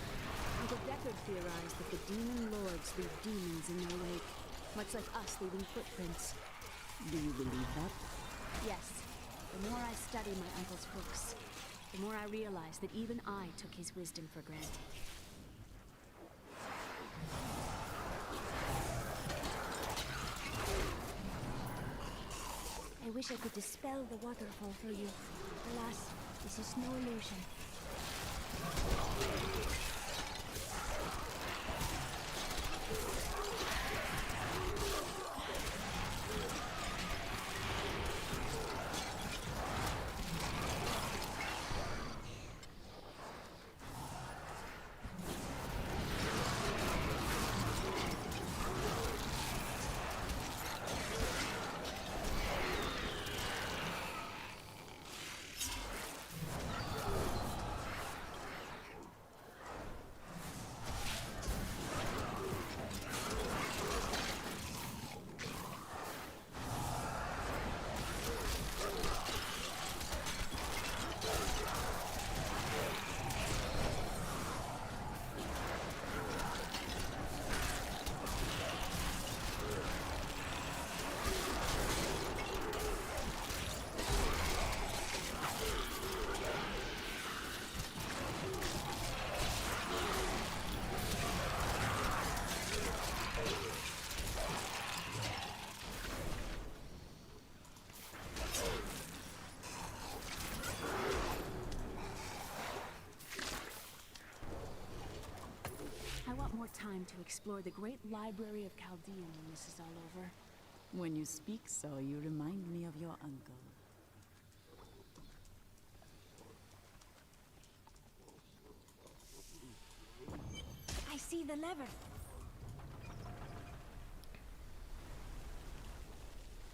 Uncle Deckard theorized that the demon lords leave demons in their wake, much like us leaving footprints. Do you believe that? Yes. The more I study my uncle's books, the more I realize that even I took his wisdom for granted. wish I could dispel the waterfall for you. Alas, this is no illusion. I want more time to explore the great library of Chaldean when this is all over. When you speak so, you remind me of your uncle. I see the lever.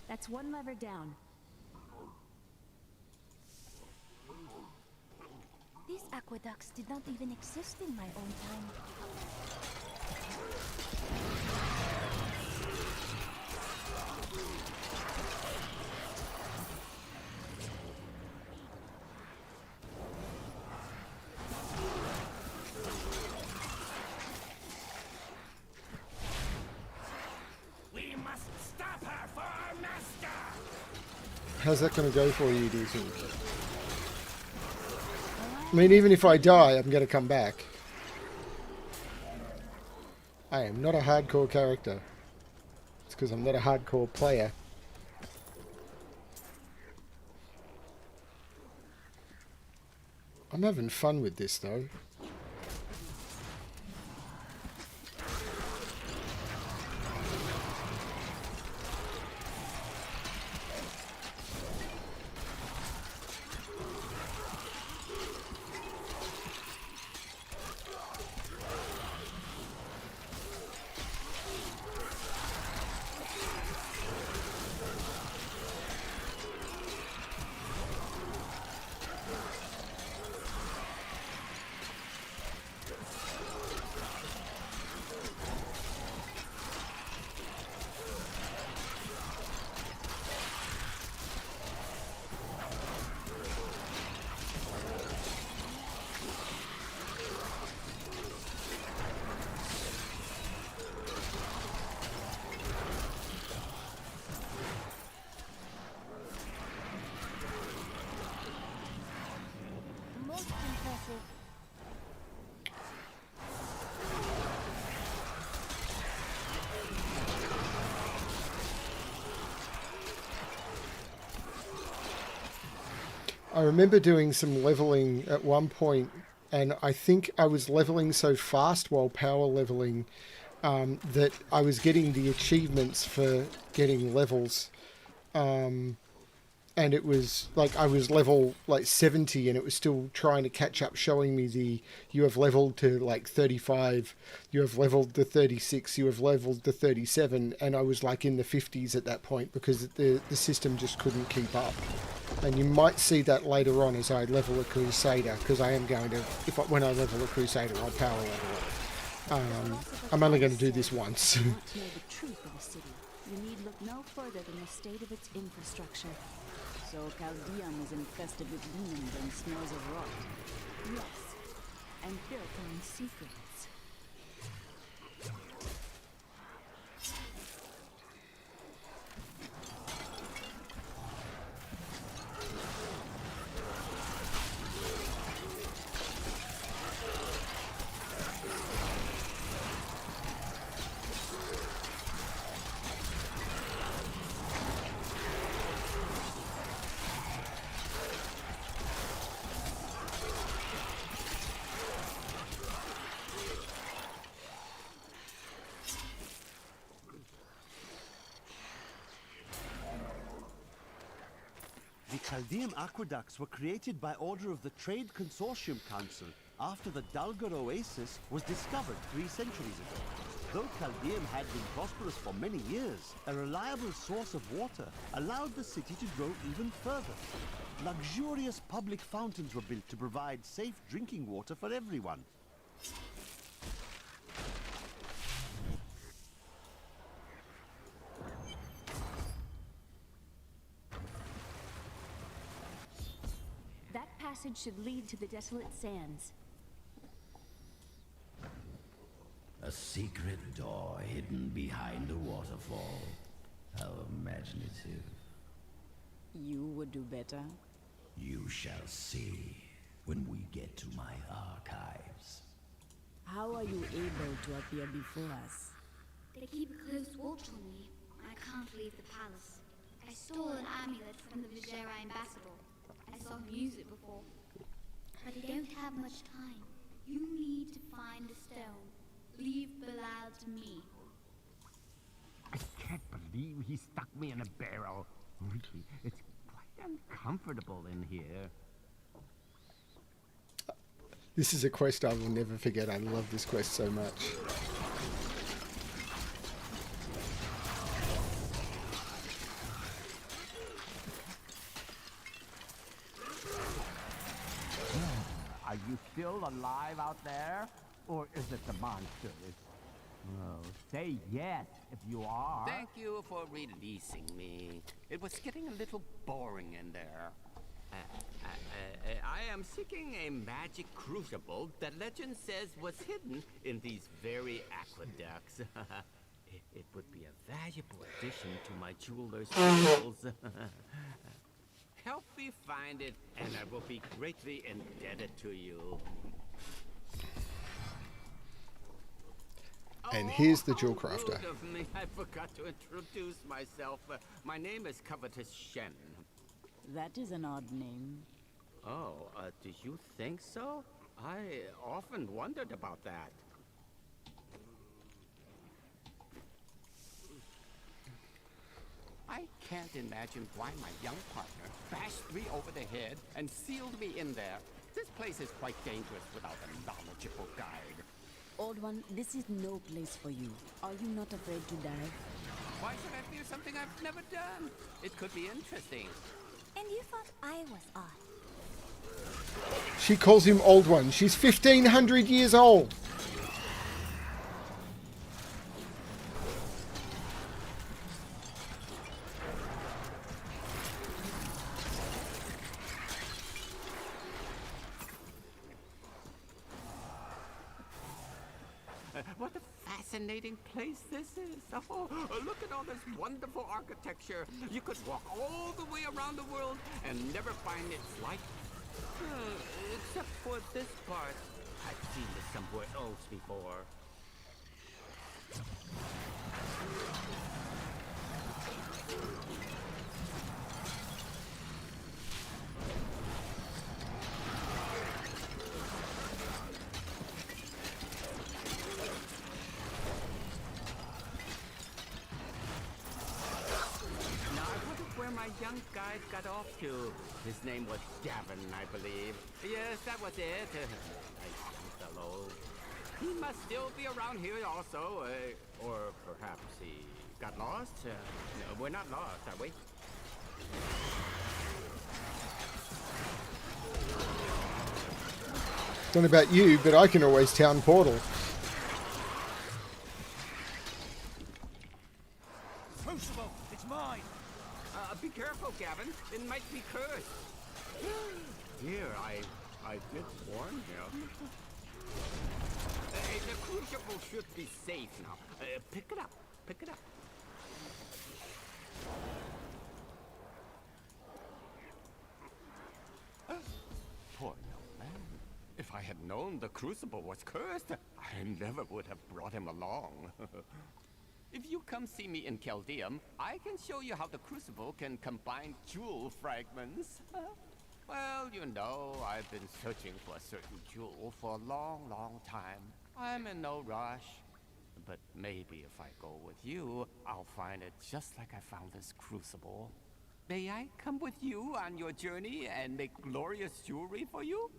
That's one lever down. These aqueducts did not even exist in my own time. We must stop her for our master! How's that going to go for you, do you think? I mean, even if I die, I'm going to come back. I am not a hardcore character. It's because I'm not a hardcore player. I'm having fun with this, though. Most impressive. I remember doing some leveling at one point, and I think I was leveling so fast while power leveling that I was getting the achievements for getting levels. And it was like I was level like 70 and it was still trying to catch up, showing me the you have leveled to like 35, you have leveled to 36, you have leveled to 37, and I was like in the 50s at that point because the system just couldn't keep up. And you might see that later on as I level a Crusader, because I am going to, when I level a Crusader, I'll power level it. I'm only going to do this once. To know the truth of a city, you need look no further than the state of its infrastructure. So Chaldean is infested with demons and smells of rot. Yes, and built on secrets. The Chaldean aqueducts were created by order of the Trade Consortium Council after the Dalgar Oasis was discovered 3 centuries ago. Though Chaldean had been prosperous for many years, a reliable source of water allowed the city to grow even further. Luxurious public fountains were built to provide safe drinking water for everyone. That passage should lead to the Desolate Sands. A secret door hidden behind a waterfall. How imaginative. You would do better. You shall see when we get to my archives. How are you able to appear before us? They keep a close watch on me. I can't leave the palace. I stole an amulet from the Vizera ambassador. I saw him use it before. But I don't have much time. You need to find the stone. Leave Belial to me. I can't believe he stuck me in a barrel. Really, it's quite uncomfortable in here. This is a quest I will never forget. I love this quest so much. Are you still alive out there? Or is it the monsters? Oh, say yes if you are. Thank you for releasing me. It was getting a little boring in there. I am seeking a magic crucible that legend says was hidden in these very aqueducts. It would be a valuable addition to my jeweler's jewels. Help me find it, and I will be greatly indebted to you. And here's the jewel crafter. Rude of me. I forgot to introduce myself. My name is Covetous Shen. That is an odd name. Oh, do you think so? I often wondered about that. I can't imagine why my young partner bashed me over the head and sealed me in there. This place is quite dangerous without a knowledgeable guide. Old one, this is no place for you. Are you not afraid to die? Why should I fear something I've never done? It could be interesting. And you thought I was odd. She calls him Old One. She's 1,500 years old. What a fascinating place this is. Oh, look at all this wonderful architecture. You could walk all the way around the world and never find its like. Except for this part. I've seen this somewhere else before. My young guide got off to. His name was Gavin, I believe. Yes, that was it. Nice young fellow. He must still be around here also. Or perhaps he got lost. No, we're not lost, are we? Don't know about you, but I can always town portal. Crucible, it's mine. Be careful, Gavin. It might be cursed. Dear, I did warn him. The crucible should be safe now. Pick it up. Pick it up. Poor young man. If I had known the crucible was cursed, I never would have brought him along. If you come see me in Chaldeum, I can show you how the crucible can combine jewel fragments. Well, you know, I've been searching for a certain jewel for a long, long time. I'm in no rush. But maybe if I go with you, I'll find it just like I found this crucible. May I come with you on your journey and make glorious jewelry for you?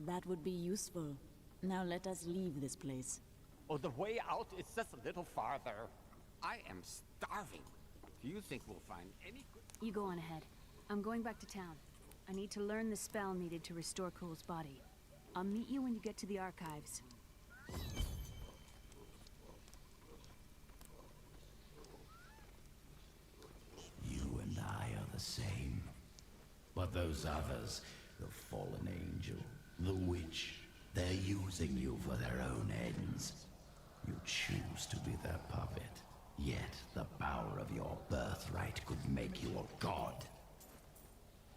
That would be useful. Now let us leave this place. Oh, the way out is just a little farther. I am starving. Do you think we'll find any good... You go on ahead. I'm going back to town. I need to learn the spell needed to restore Cool's body. I'll meet you when you get to the archives. You and I are the same. But those others, the fallen angel, the witch, they're using you for their own ends. You choose to be their puppet. Yet the power of your birthright could make you a god.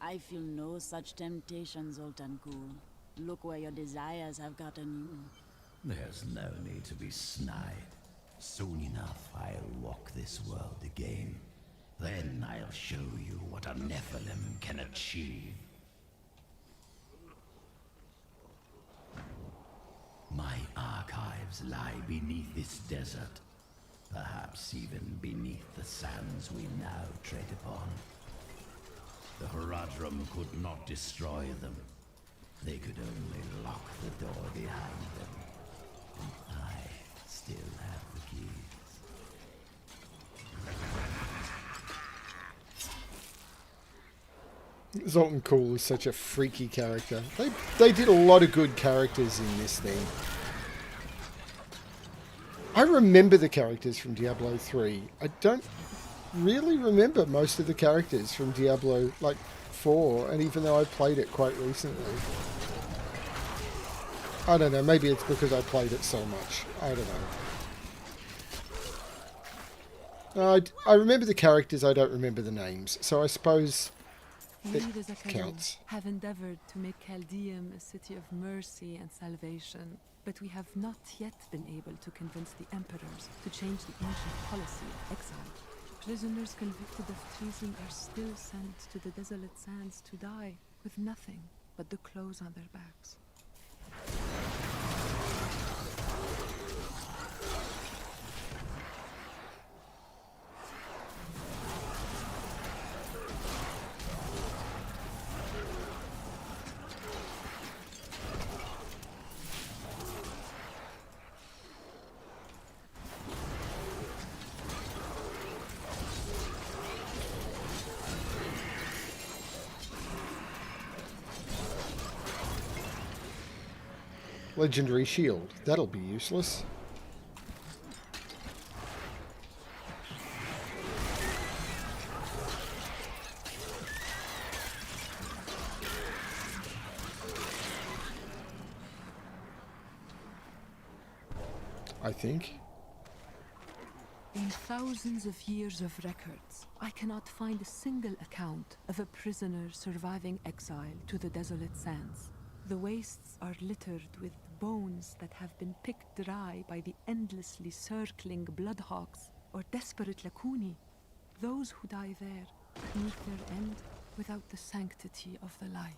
I feel no such temptation, Zoltan Cool. Look where your desires have gotten you. There's no need to be snide. Soon enough, I'll walk this world again. Then I'll show you what a Nephilim can achieve. My archives lie beneath this desert. Perhaps even beneath the sands we now tread upon. The Horadrim could not destroy them. They could only lock the door behind them. And I still have the keys. Zoltan Cool is such a freaky character. They did a lot of good characters in this thing. I remember the characters from Diablo 3. I don't really remember most of the characters from Diablo, like, 4, and even though I played it quite recently. I don't know, maybe it's because I played it so much. I don't know. I remember the characters, I don't remember the names, so I suppose it counts. Have endeavored to make Chaldeum a city of mercy and salvation, but we have not yet been able to convince the emperors to change the ancient policy of exile. Prisoners convicted of treason are still sent to the desolate sands to die, with nothing but the clothes on their backs. Legendary shield. That'll be useless. I think. In thousands of years of records, I cannot find a single account of a prisoner surviving exile to the desolate sands. The wastes are littered with bones that have been picked dry by the endlessly circling bloodhawks or desperate Lakuni. Those who die there meet their end without the sanctity of the light.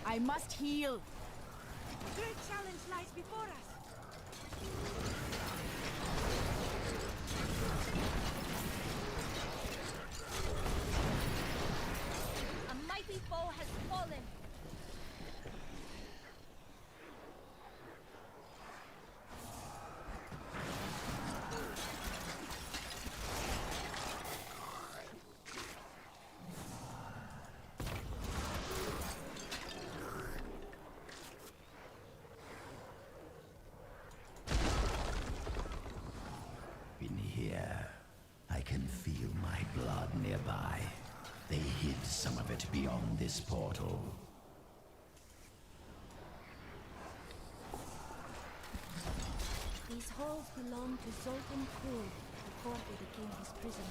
I must heal. A great challenge lies before us. A mighty foe has fallen. In here, I can feel my blood nearby. They hid some of it beyond this portal. halls belonged to Zoltan Kul before they became his prison.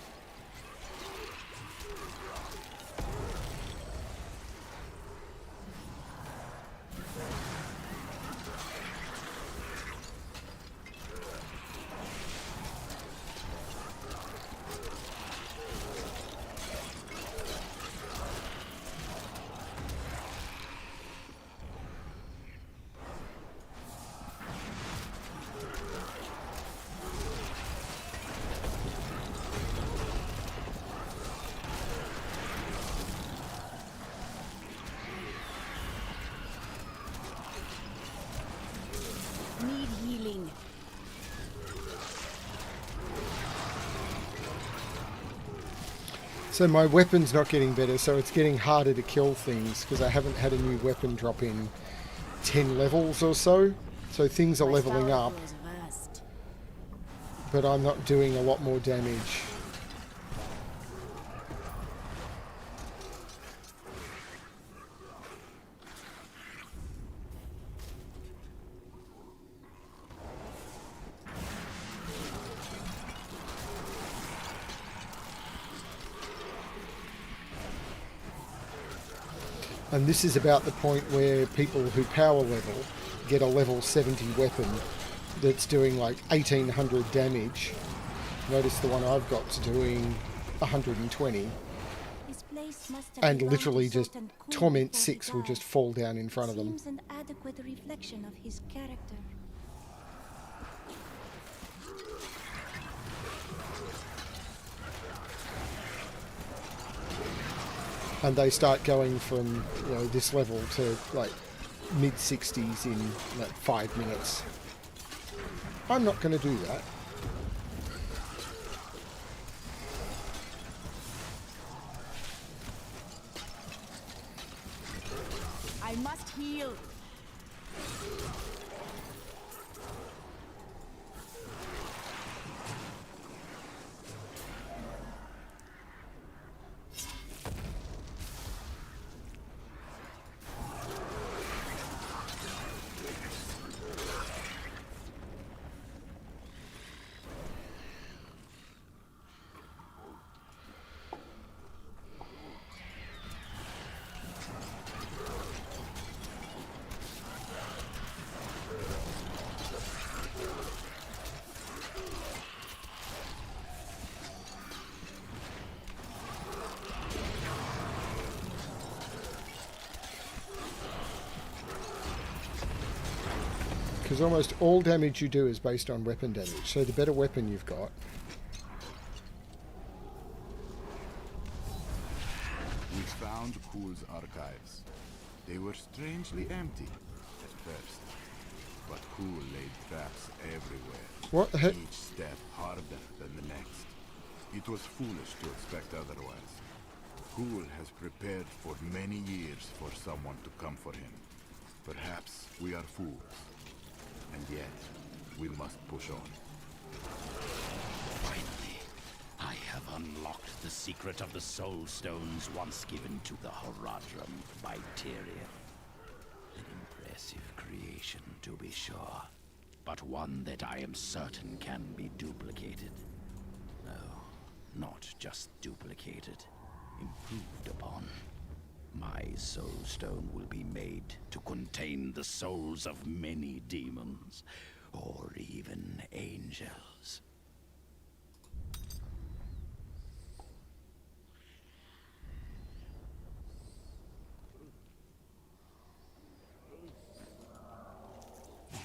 Need healing. So my weapon's not getting better, so it's getting harder to kill things because I haven't had a new weapon drop in 10 levels or so. So things are leveling up, but I'm not doing a lot more damage. And this is about the point where people who power level get a level 70 weapon that's doing like 1800 damage. Notice the one I've got's doing 120. And literally just Torment 6 will just fall down in front of them. Seems an adequate reflection of his character. And they start going from, you know, this level to like mid 60s in like 5 minutes. I'm not going to do that. I must heal. Because almost all damage you do is based on weapon damage. So the better weapon you've got. We found Kul's archives. They were strangely empty at first, but Kul laid traps everywhere. What the heck? Each step harder than the next. It was foolish to expect otherwise. Kul has prepared for many years for someone to come for him. Perhaps we are fools. And yet, we must push on. Finally, I have unlocked the secret of the soul stones once given to the Horadrim by Tyrion. An impressive creation, to be sure, but one that I am certain can be duplicated. No, not just duplicated, improved upon. My soul stone will be made to contain the souls of many demons, or even angels.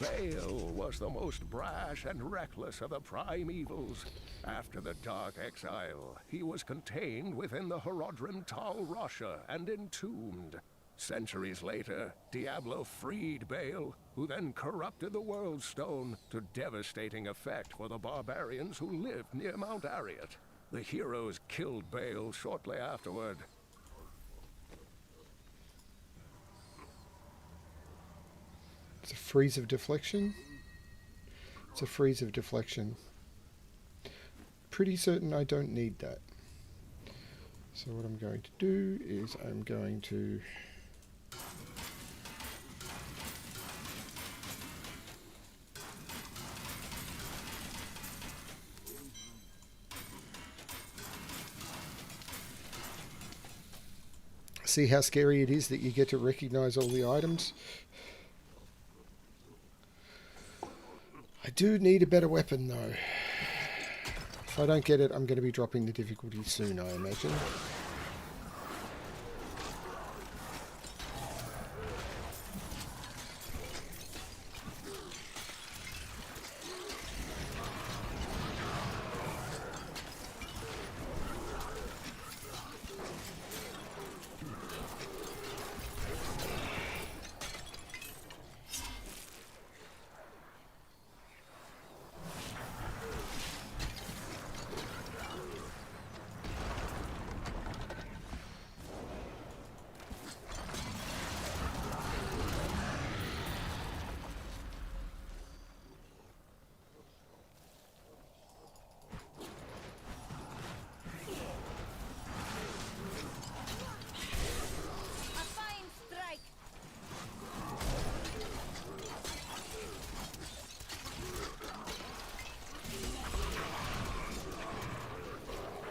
Bale was the most brash and reckless of the primevals. After the Dark Exile, he was contained within the Horadrim Tal Rasha and entombed. Centuries later, Diablo freed Bale, who then corrupted the World Stone to devastating effect for the barbarians who lived near Mount Ariat. The heroes killed Bale shortly afterward. It's a freeze of deflection. It's a freeze of deflection. Pretty certain I don't need that. So what I'm going to do is I'm going to See how scary it is that you get to recognize all the items. I do need a better weapon though. If I don't get it, I'm going to be dropping the difficulty soon, I imagine.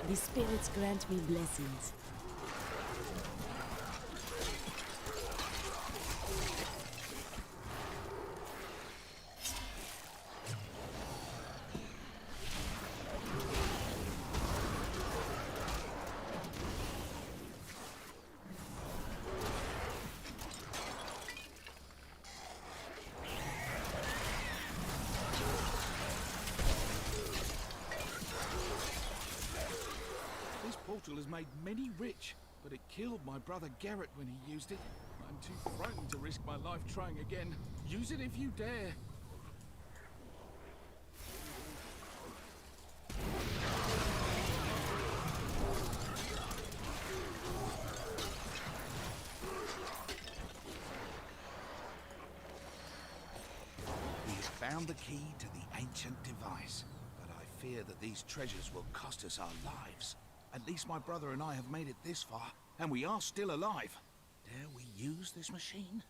The spirits grant me blessings. Has made many rich, but it killed my brother Garrett when he used it. I'm too frightened to risk my life trying again. Use it if you dare. We have found the key to the ancient device, but I fear that these treasures will cost us our lives. At least my brother and I have made it this far, and we are still alive. Dare we use this machine?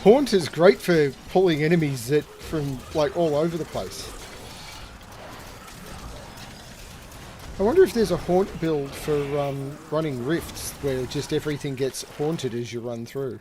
Haunt is great for pulling enemies that from like all over the place. I wonder if there's a haunt build for running rifts where just everything gets haunted as you run through.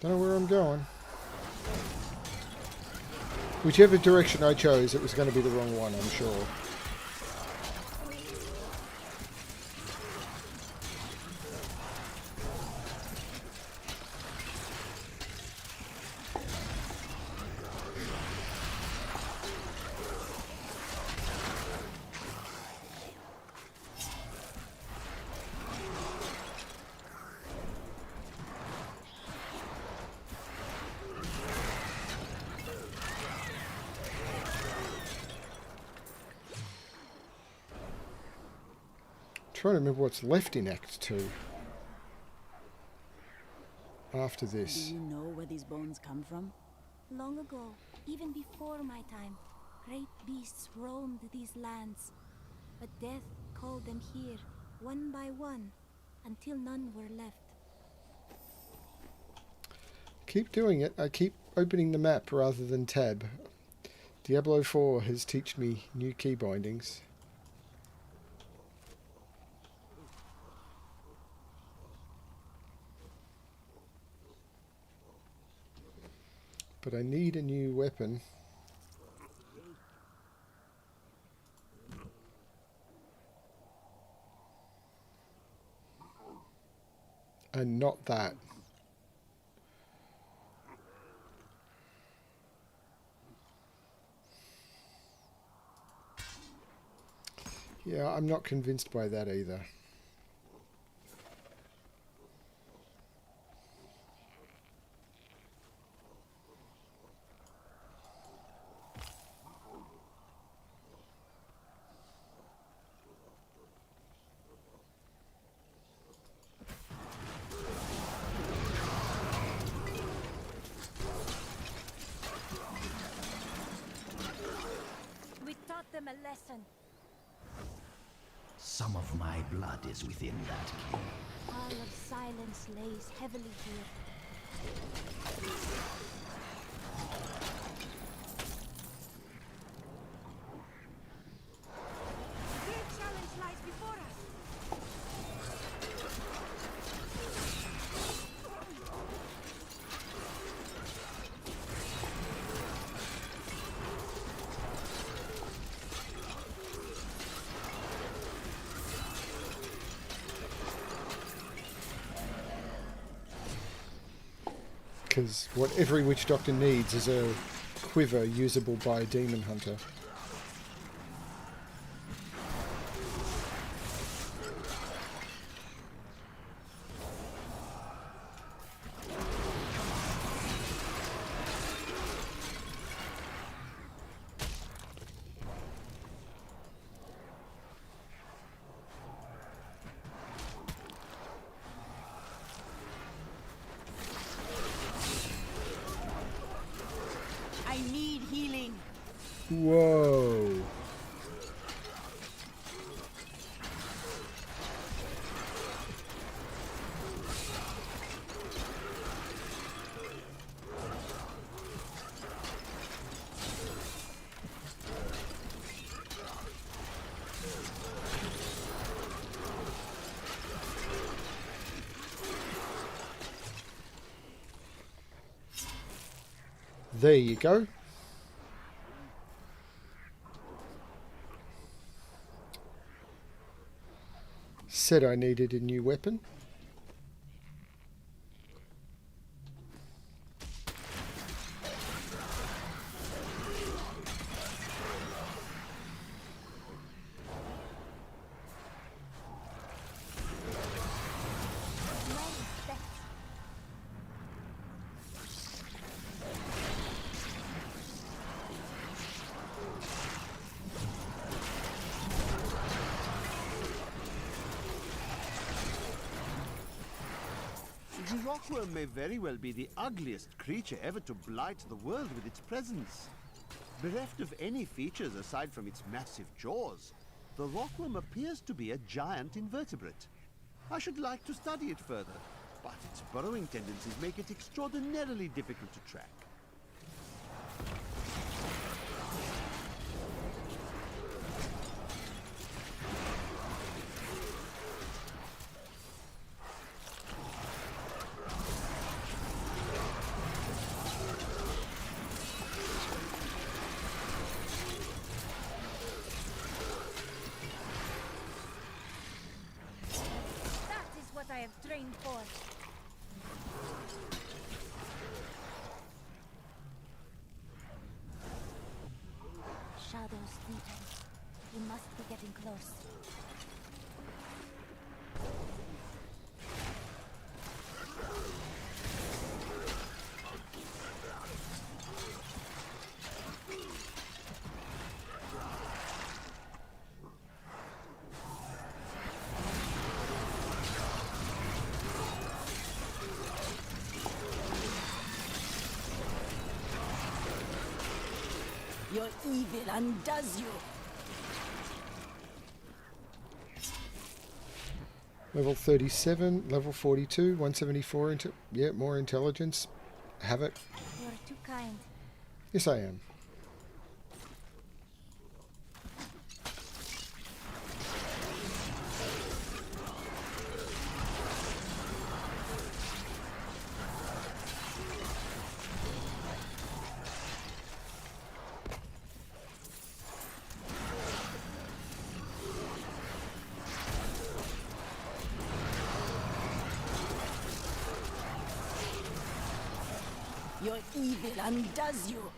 Don't know where I'm going. Whichever direction I chose, it was going to be the wrong one, I'm sure. Trying to remember what's left in Act 2 after this. Do you know where these bones come from? Long ago, even before my time, Great beasts roamed these lands, but death called them here, one by one, until none were left. Keep doing it. I keep opening the map rather than tab. Diablo 4 has taught me new key bindings. But I need a new weapon. And not that. Yeah, I'm not convinced by that either. We taught them a lesson. Some of my blood is within that cave. All of silence lays heavily here. A great challenge lies before us. Because what every witch doctor needs is a quiver usable by a demon hunter. I need healing. Whoa. There you go. Said I needed a new weapon. The rockworm may very well be the ugliest creature ever to blight the world with its presence. Bereft of any features aside from its massive jaws, the rockworm appears to be a giant invertebrate. I should like to study it further, but its burrowing tendencies make it extraordinarily difficult to track. That is what I have trained for. Shadows deepen. We must be getting close. Your evil undoes you. Level 37, level 42, 174 yeah, more intelligence. Havoc. You're too kind. Yes, I am. Your evil undoes you.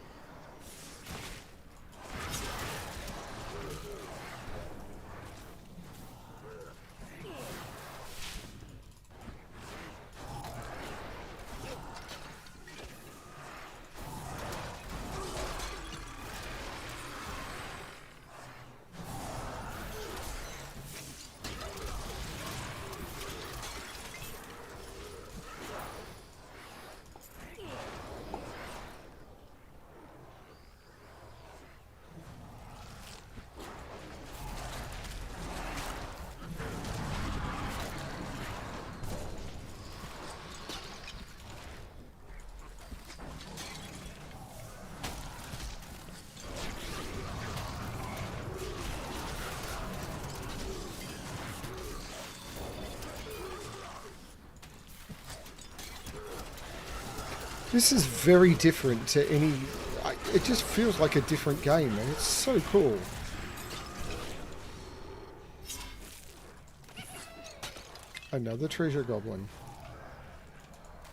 This is very different to any... It just feels like a different game, and it's so cool. Another treasure goblin.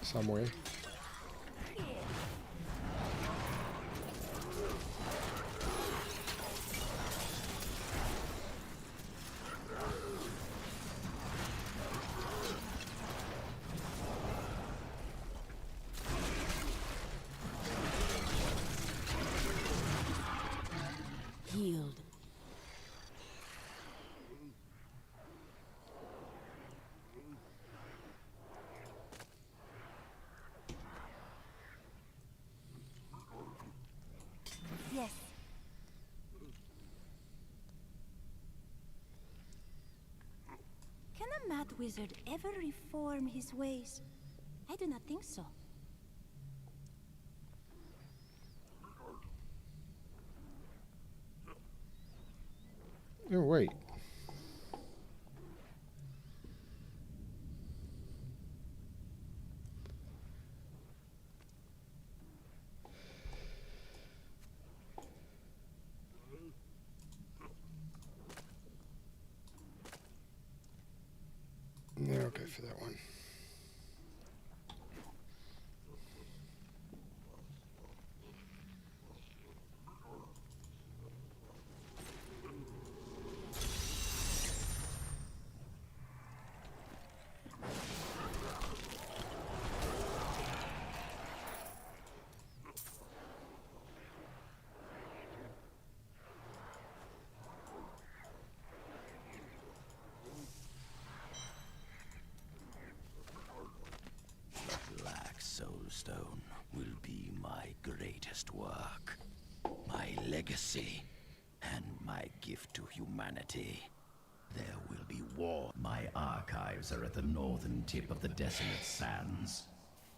Somewhere. Healed. Yes. Can a mad wizard ever reform his ways? I do not think so. Oh, wait. No, I'll go for that one. Soulstone will be my greatest work, my legacy, and my gift to humanity. There will be war. My archives are at the northern tip of the desolate sands.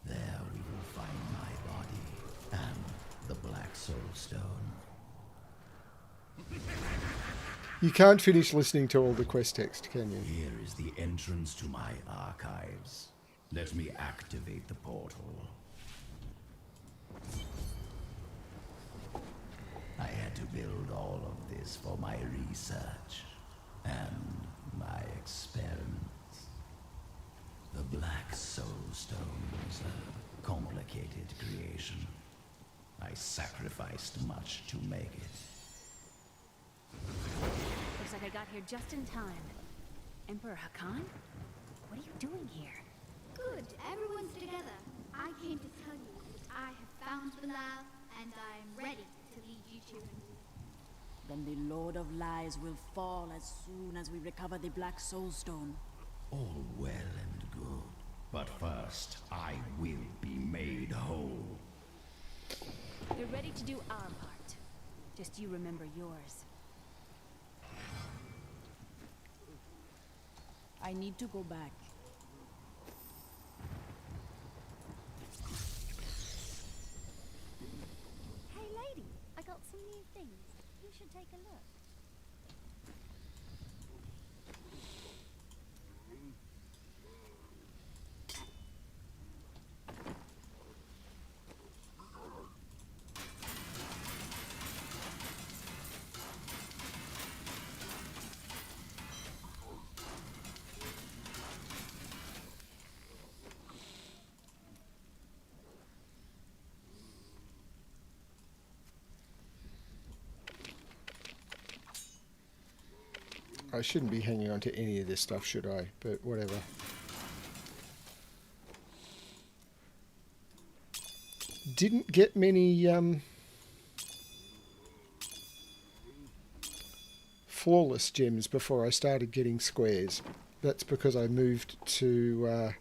There we will find my body and the Black Soulstone. You can't finish listening to all the quest text, can you? Here is the entrance to my archives. Let me activate the portal. I had to build all of this for my research and my experiments. The Black Soulstone is a complicated creation. I sacrificed much to make it. Looks like I got here just in time. Emperor Hakan? What are you doing here? Good, everyone's together. I came to tell you that I have found Belial, and I am ready to lead you to him. Then the Lord of Lies will fall as soon as we recover the Black Soulstone. All well and good, but first I will be made whole. We're ready to do our part. Just you remember yours. I need to go back. Hey lady, I got some new things. You should take a look. I shouldn't be hanging on to any of this stuff, should I? But whatever. Didn't get many flawless gems before I started getting squares. That's because I moved to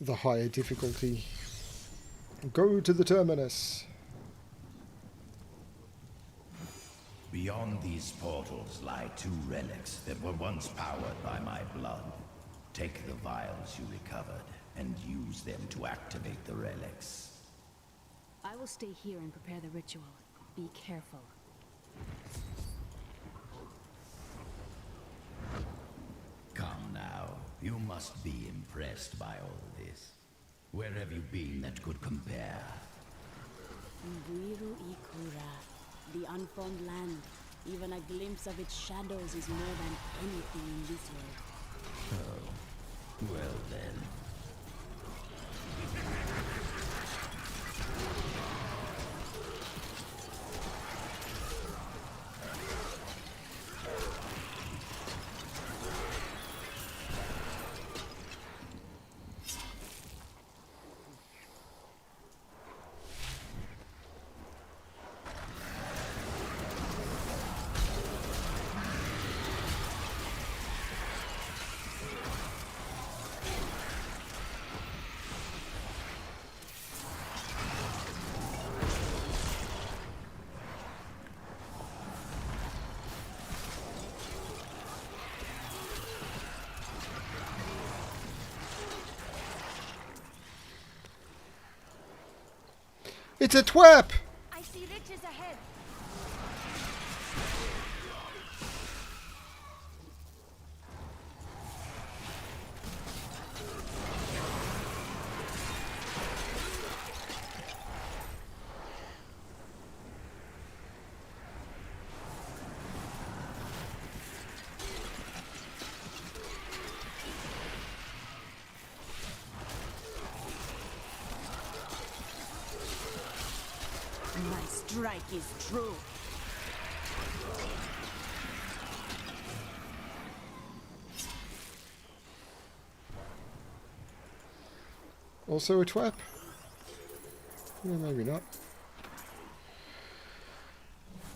the higher difficulty. Go to the terminus. Beyond these portals lie 2 relics that were once powered by my blood. Take the vials you recovered and use them to activate the relics. I will stay here and prepare the ritual. Be careful. Come now, you must be impressed by all this. Where have you been that could compare? Mbuiru Ikura, the unformed land. Even a glimpse of its shadows is more than anything in this world. Oh, well then. It's a twap! I see riches ahead. My strike is true. Also a twap? Yeah, maybe not.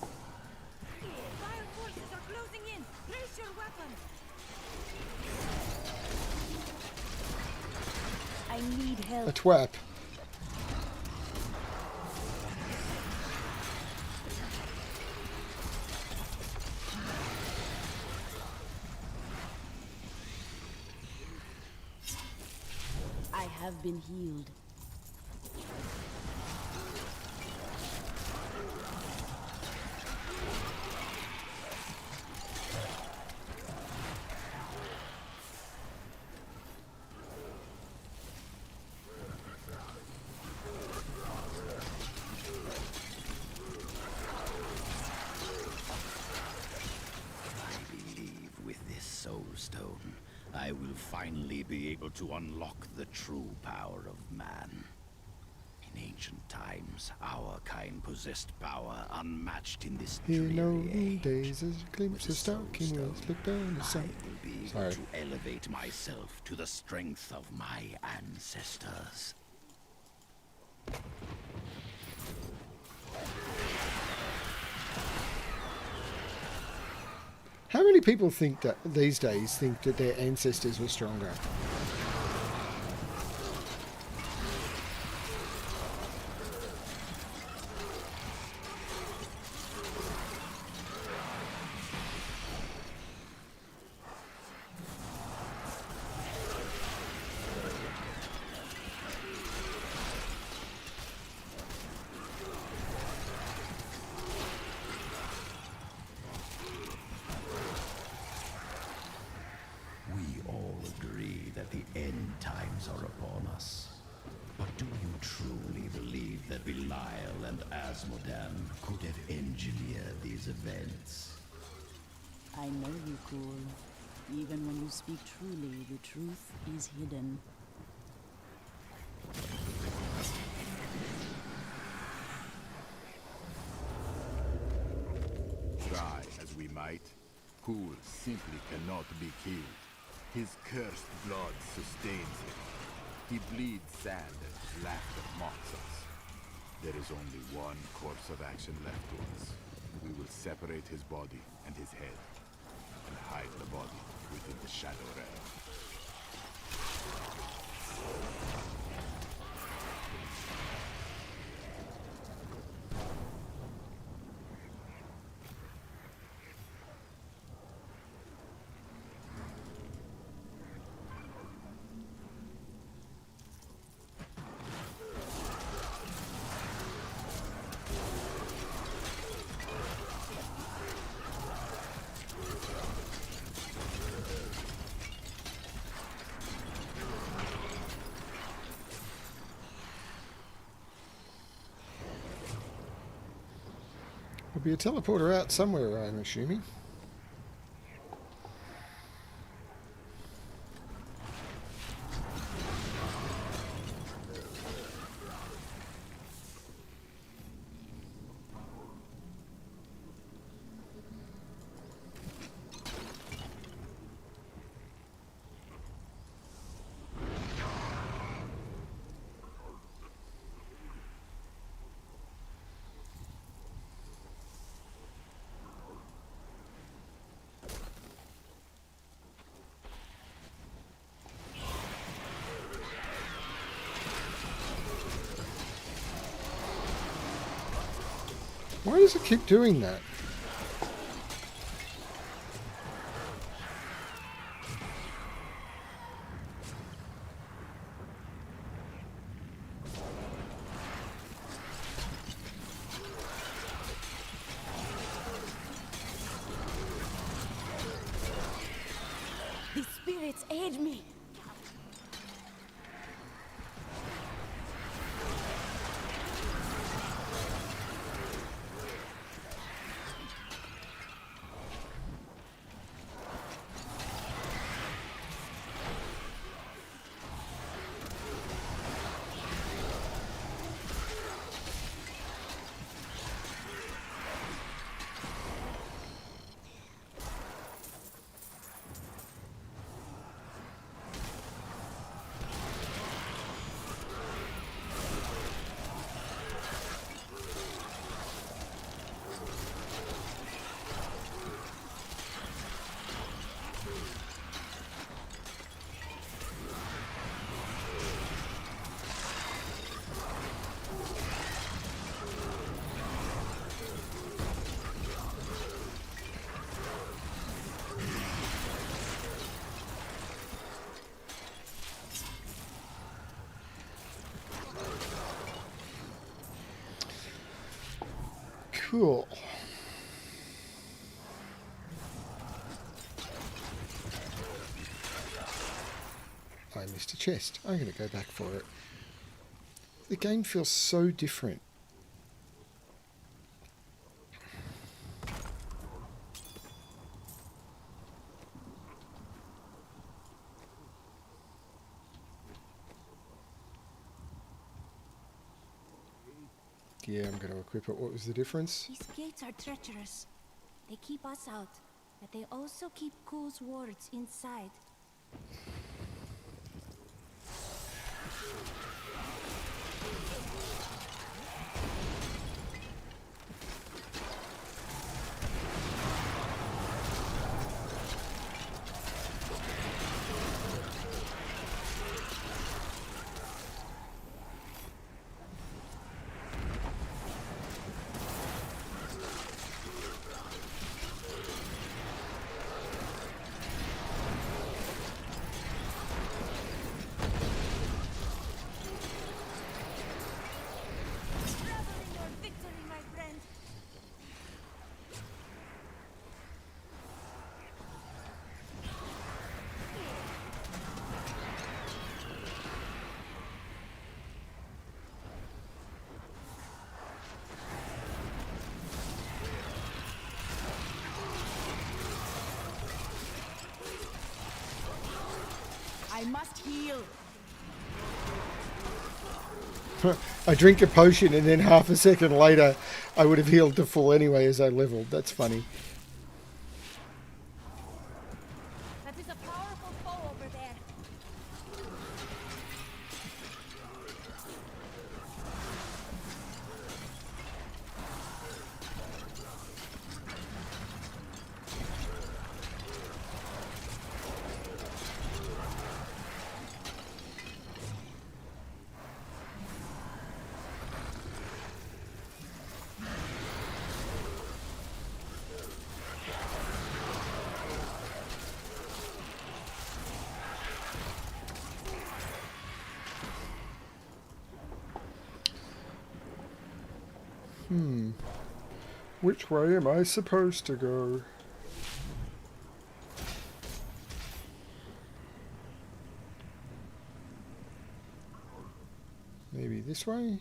Fire forces are closing in. Place your weapon. I need help. A twap. I have been healed. Soul Stone, I will finally be able to unlock the true power of man. In ancient times, our kind possessed power unmatched in this dreary age. Days as a glimpse of stalking wheels look down the sun. I will be able to elevate myself to the strength of my ancestors. How many people think that these days think that their ancestors were stronger? We all agree that the end times are upon us. But do you truly believe that Belial and Asmodan could have engineered these events? I know you, Cool. Even when you speak truly, the truth is hidden. Try as we might, Cool simply cannot be killed. His cursed blood sustains him. He bleeds sand and his laughter mocks us. There is only one course of action left to us. We will separate his body and his head, and hide the body within the Shadow Realm. There'll be a teleporter out somewhere, I'm assuming. Why does it keep doing that? The spirits aid me. Cool. I missed a chest. I'm going to go back for it. The game feels so different. Yeah, I'm going to equip it. What was the difference? These gates are treacherous. They keep us out, but they also keep Cool's wards inside. I must heal. I drink a potion and then half a second later I would have healed to full anyway as I leveled. That's funny. That is a powerful foe over there. Which way am I supposed to go? Maybe this way?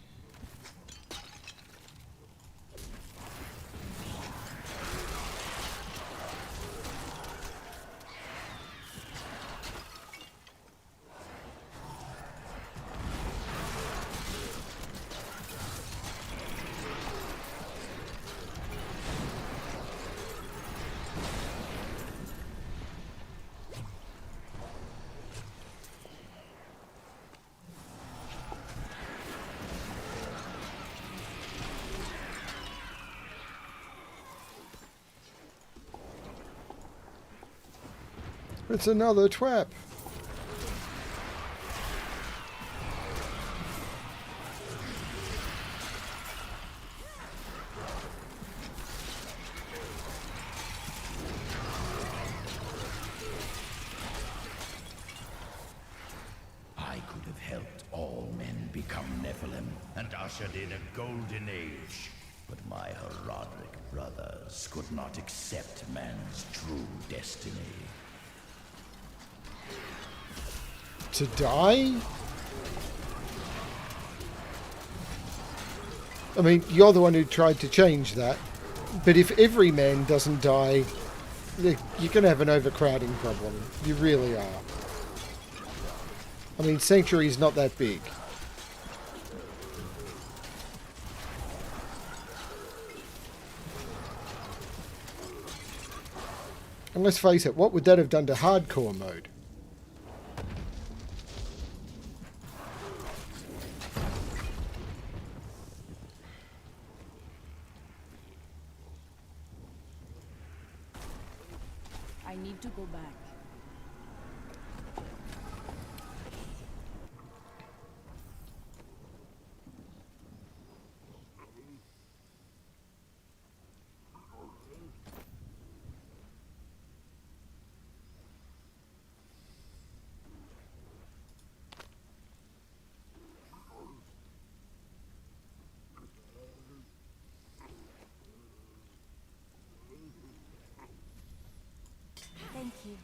It's another trap. I could have helped all men become Nephilim and ushered in a golden age. But my Herodic brothers could not accept man's true destiny. To die? I mean, you're the one who tried to change that. But if every man doesn't die, you're going to have an overcrowding problem. You really are. I mean, Sanctuary's not that big. And let's face it, what would that have done to hardcore mode? I need to go back. Thank you.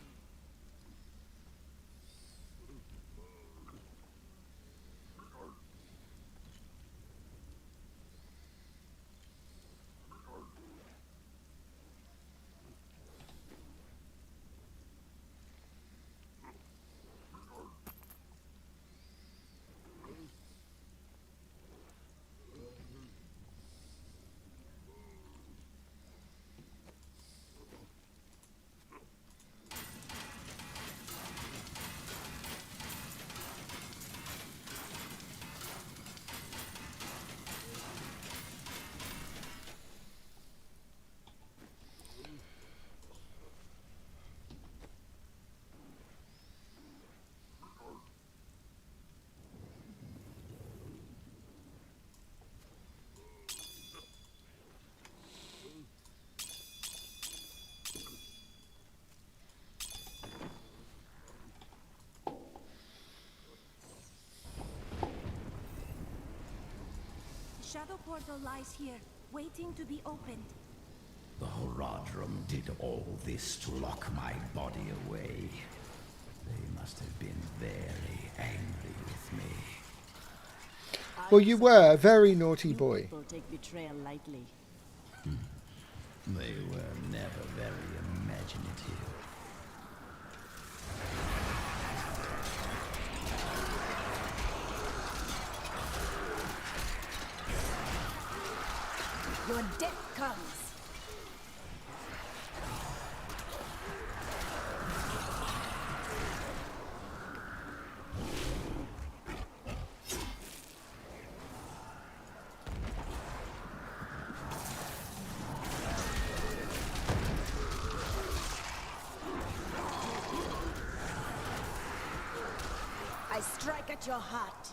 Shadow portal lies here, waiting to be opened. The Horadrim did all this to lock my body away. They must have been very angry with me. Well, you were a very naughty boy. People take betrayal lightly. They were never very imaginative. your death comes. I strike at your heart.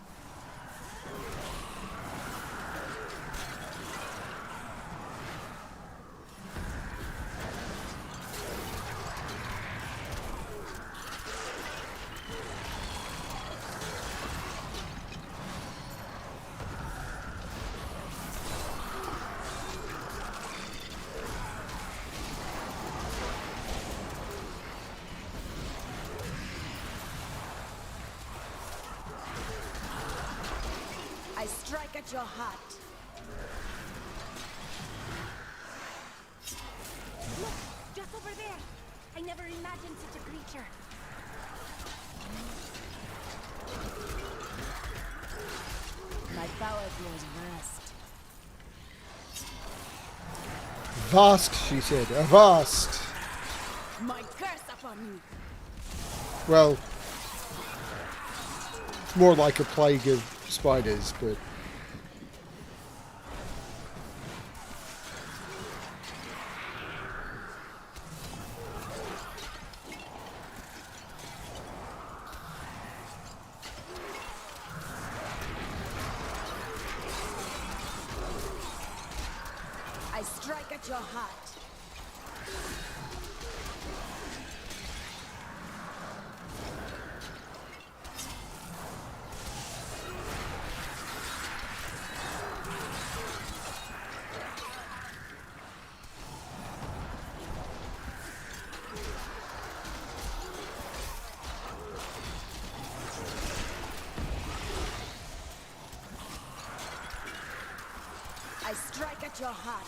I strike at your heart. Look, just over there. I never imagined such a creature. My power grows vast. Vast, she said. Avast. My curse upon you. Well, it's more like a plague of spiders, but... I strike at your heart. I strike at your heart.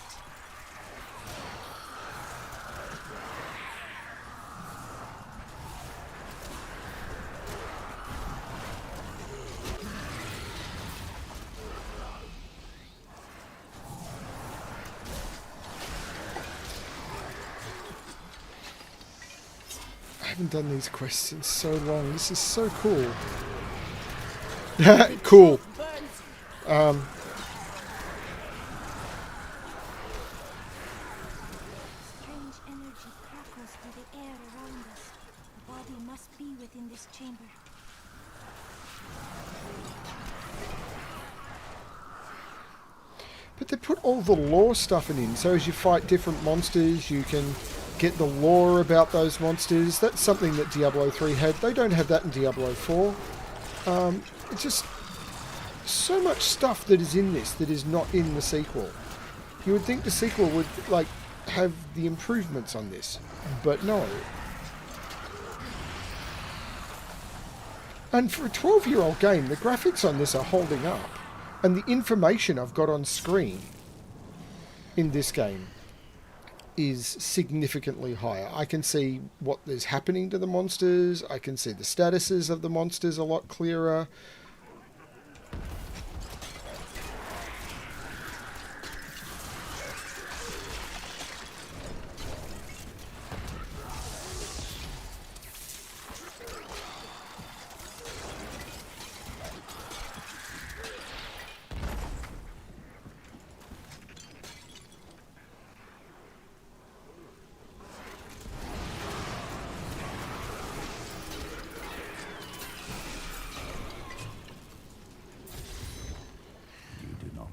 I haven't done these quests in so long. This is so cool. Cool. Strange energy crackles through the air around us. The body must be within this chamber. But they put all the lore stuff in. So as you fight different monsters, you can get the lore about those monsters. That's something that Diablo 3 had. They don't have that in Diablo 4. It's just so much stuff that is in this that is not in the sequel. You would think the sequel would like have the improvements on this, but no. And for a 12-year-old game, the graphics on this are holding up. And the information I've got on screen in this game is significantly higher. I can see what is happening to the monsters. I can see the statuses of the monsters a lot clearer.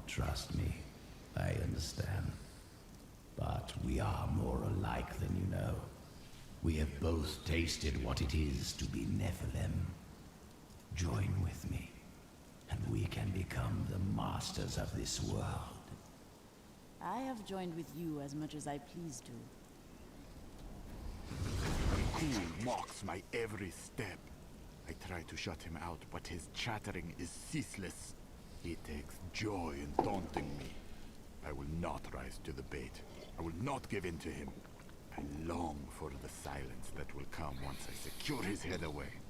Trust me, I understand. But we are more alike than you know. We have both tasted what it is to be Nephilim. Join with me, and we can become the masters of this world. I have joined with you as much as I please to. Cool mocks my every step. I try to shut him out, but his chattering is ceaseless. He takes joy in taunting me. I will not rise to the bait. I will not give in to him. I long for the silence that will come once I secure his head away.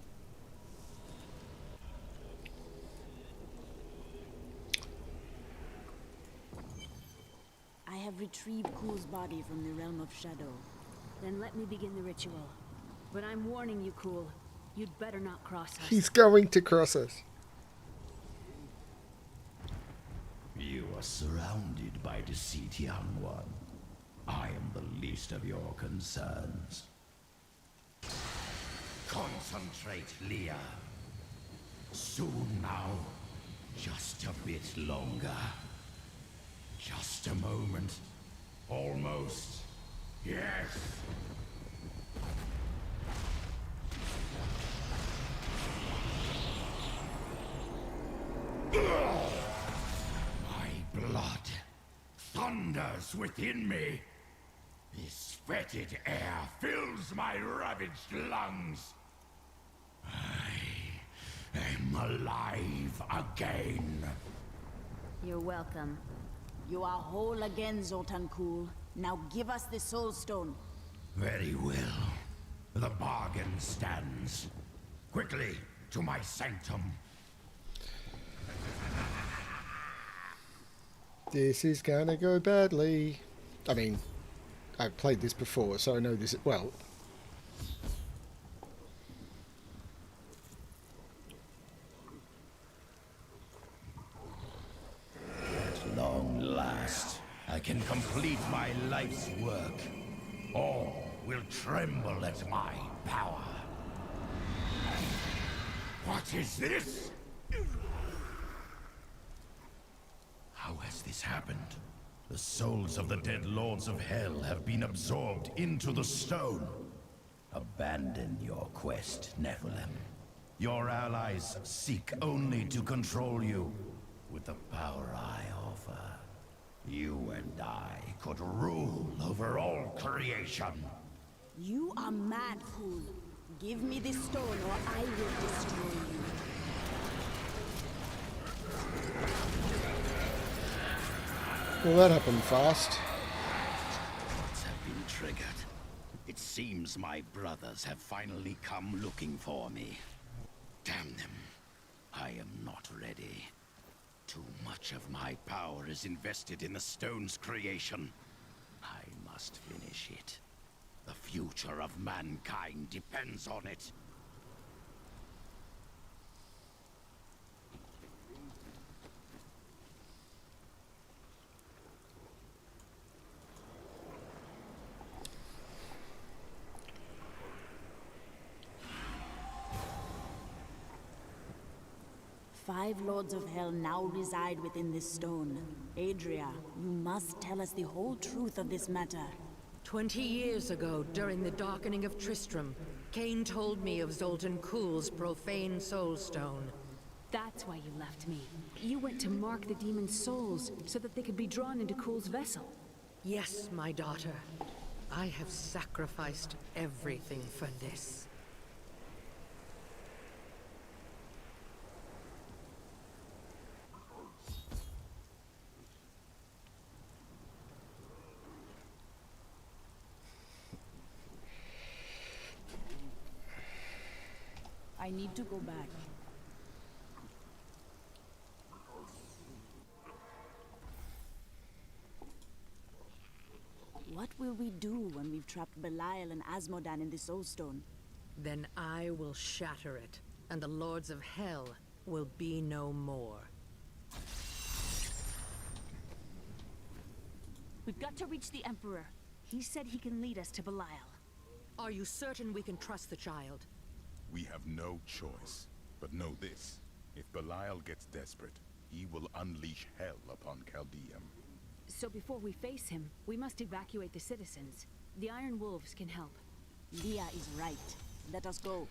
I have have retrieved Cool's body from the realm of shadow. Then let me begin the ritual. But I'm warning you, Cool. You'd better not cross us. He's going to cross us. You are surrounded by deceit, young one. I am the least of your concerns. Concentrate, Leah. Soon now. Just a bit longer. Just a moment. Almost. Yes. My blood thunders within me. This fetid air fills my ravaged lungs. I am alive again. You're welcome. You are whole again, Zoltan Cool. Now give us the Soul Stone. Very well. The bargain stands. Quickly, to my sanctum. This is gonna go badly. I mean, I've played this before, so I know this well. At long last, I can complete my life's work. All will tremble at my power. What is this? How has this happened? The souls of the dead lords of hell have been absorbed into the stone. Abandon your quest, Nephilim. Your allies seek only to control you. With the power I offer, you and I could rule over all creation. You are mad, Cool. Give me this stone or I will destroy you. Well, that happened fast. Have been triggered. It seems my brothers have finally come looking for me. Damn them. I am not ready. Too much of my power is invested in the stone's creation. I must finish it. The future of mankind depends on it. Five lords of hell now reside within this stone. Adria, you must tell us the whole truth of this matter. 20 years ago, during the darkening of Tristram, Cain told me of Zoltan Cool's profane soulstone. That's why you left me. You went to mark the demon's souls so that they could be drawn into Cool's vessel. Yes, my daughter. I have sacrificed everything for this. I need to go back. What will we do when we've trapped Belial and Asmodan in the Soulstone? Then I will shatter it, and the Lords of Hell will be no more. We've got to reach the Emperor. He said he can lead us to Belial. Are you certain we can trust the child? We have no choice. But know this. If Belial gets desperate, he will unleash hell upon Chaldeum. So before we face him, we must evacuate the citizens. The Iron Wolves can help. Leah is right. Let us go.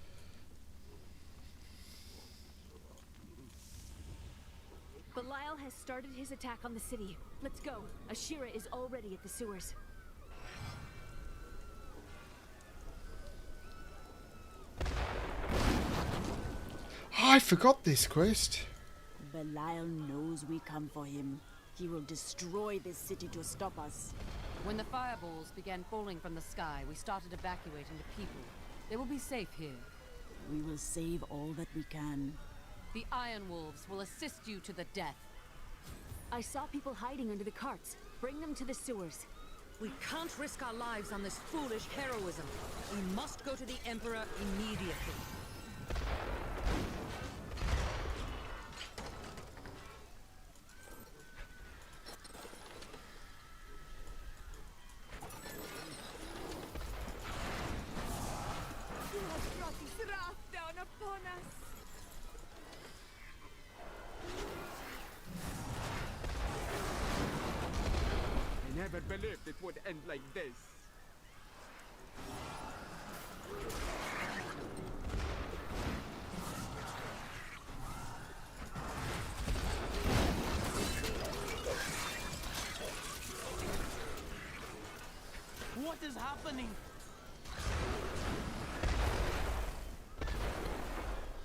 Belial has started his attack on the city. Let's go. Ashira is already at the sewers. I forgot this quest. Belial knows we come for him. He will destroy this city to stop us. When the fireballs began falling from the sky, we started evacuating the people. They will be safe here. We will save all that we can. The Iron Wolves will assist you to the death. I saw people hiding under the carts. Bring them to the sewers. We can't risk our lives on this foolish heroism. We must go to the Emperor immediately. You have brought his wrath down upon us. I never believed it would end like this. What is happening?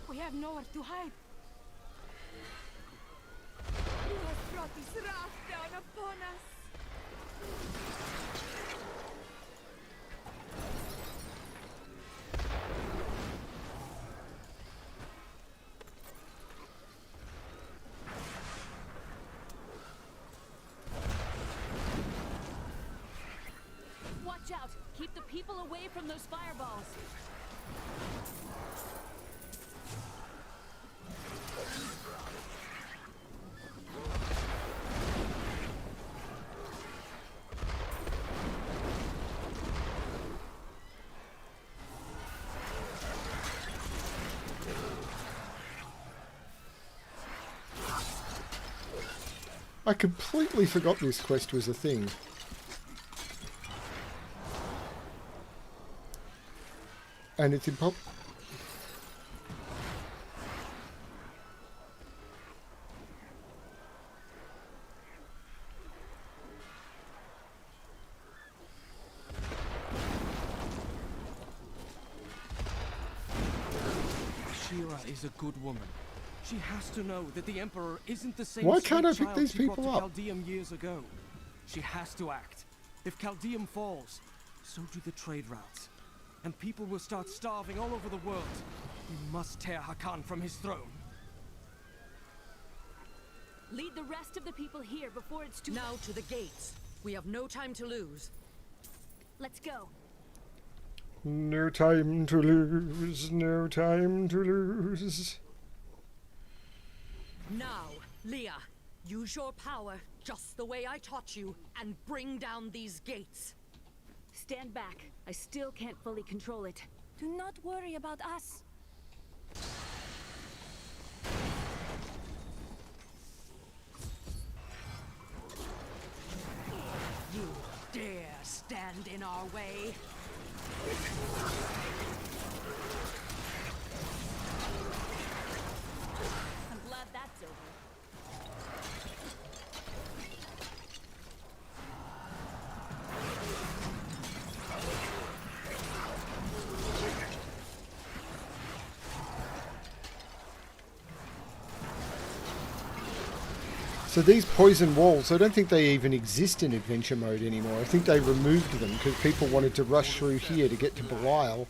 We have nowhere to hide. You have brought his wrath down upon us. Watch out! Keep the people away from those fireballs. I completely forgot this quest was a thing. And it's impossible. Shira is a good woman. She has to know that the Emperor isn't the same Why sweet can't I pick child these she brought people to up? Caldeum years ago. She has to act. If Caldeum falls, so do the trade routes. And people will start starving all over the world. We must tear Hakan from his throne. Lead the rest of the people here before it's too... Now to the gates. We have no time to lose. Let's go. No time to lose, no time to lose. Now, Leah, use your power just the way I taught you and bring down these gates. Stand back. I still can't fully control it. Do not worry about us. You dare stand in our way? I'm glad that's over. So these poison walls, I don't think they even exist in adventure mode anymore. I think they removed them because people wanted to rush through here to get to Belial.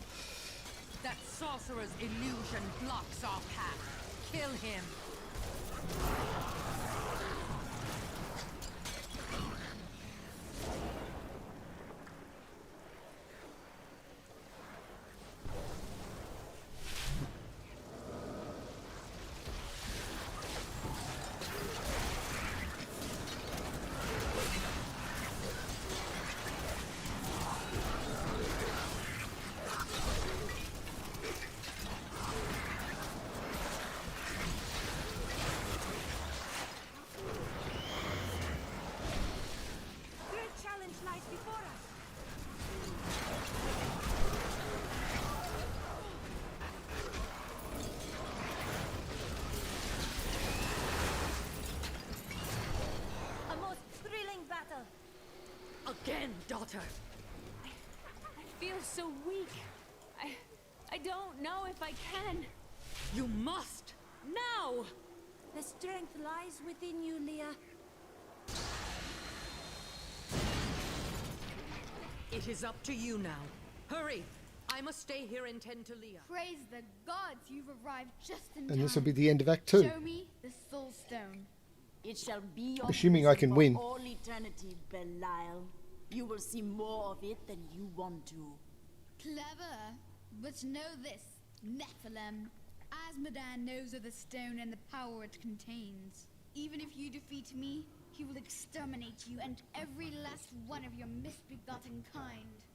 That sorcerer's illusion blocks our path. Kill him. Great challenge lies before us. A most thrilling battle. Again, daughter. I feel so weak. I don't know if I can. You must! Now! The strength lies within you, Leah. It is up to you now. Hurry! I must stay here and tend to Leah. Praise the gods, you've arrived just in time. And this will be the end of Act 2. Show me the Soul Stone. It shall be your Assuming I prison can for win. all eternity, Belial. You will see more of it than you want to. Clever. But know this, Nephilim. Asmodan knows of the stone and the power it contains. Even if you defeat me, he will exterminate you and every last one of your misbegotten kind.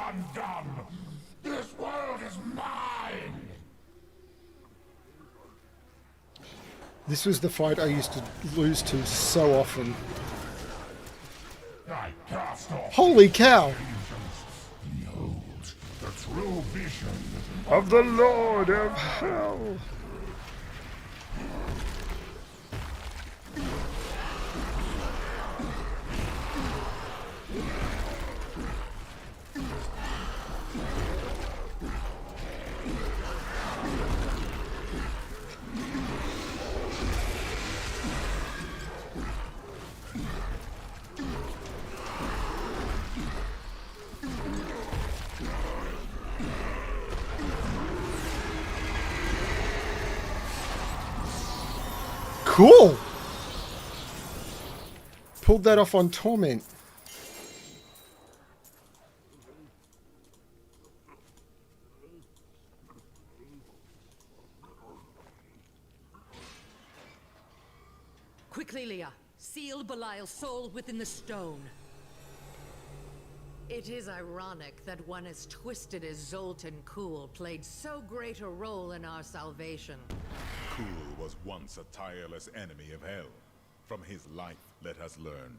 Undone! This world is mine! This was the fight I used to lose to so often. I cast off. Holy cow! Behold, the true vision Of the Lord of Hell! Cool! Pulled that off on Torment. Quickly, Leah. Seal Belial's soul within the stone. It is ironic that one as twisted as Zoltan Kuhl played so great a role in our salvation. Kuhl was once a tireless enemy of hell. From his life, let us learn.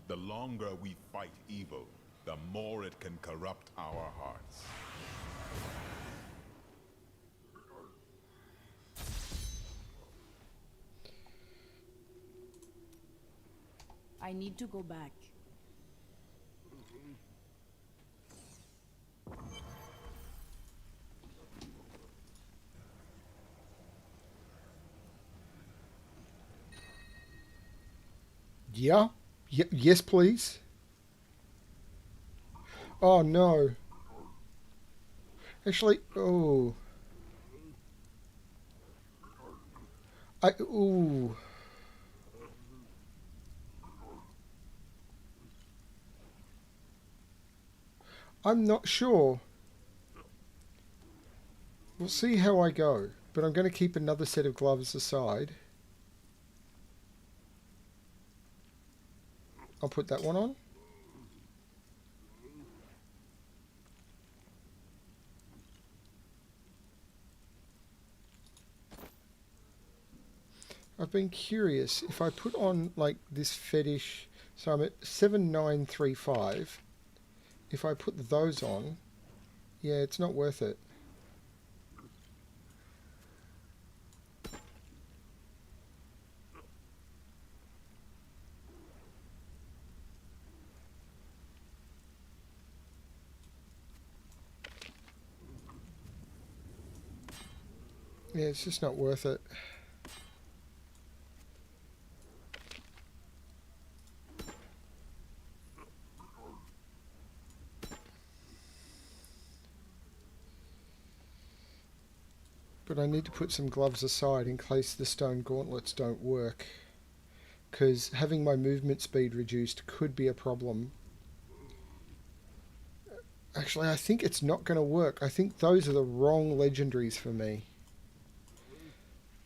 The longer we fight evil, the more it can corrupt our hearts. I need to go back. Yeah? Yes, please. Oh, no. Actually, oh. Ooh. I'm not sure. We'll see how I go, but I'm going to keep another set of gloves aside. I'll put that one on. I've been curious if I put on like this fetish, so I'm at 7935. If I put those on, yeah, it's not worth it. Yeah, it's just not worth it. But I need to put some gloves aside in case the stone gauntlets don't work. Because having my movement speed reduced could be a problem. Actually, I think it's not going to work. I think those are the wrong legendaries for me.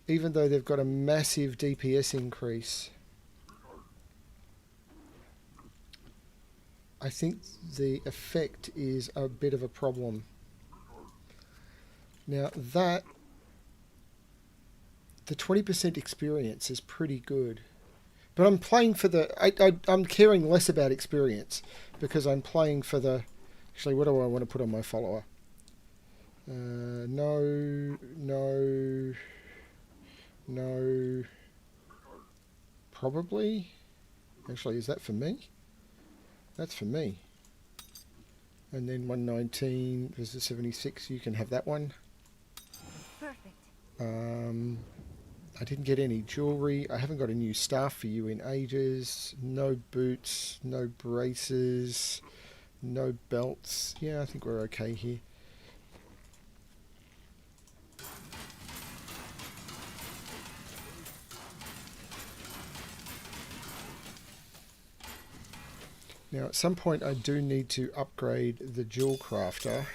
Even though they've got a massive DPS increase. I think the effect is a bit of a problem. Now that... the 20% experience is pretty good. But I'm playing for the... I'm caring less about experience. Because I'm playing for the... Actually, what do I want to put on my follower? No, no, no. Probably. Actually, is that for me? That's for me. And then 119 versus 76. You can have that one. Perfect. I didn't get any jewelry. I haven't got a new staff for you in ages. No boots, no braces, no belts. Yeah, I think we're okay here. Now, at some point, I do need to upgrade the jewel crafter.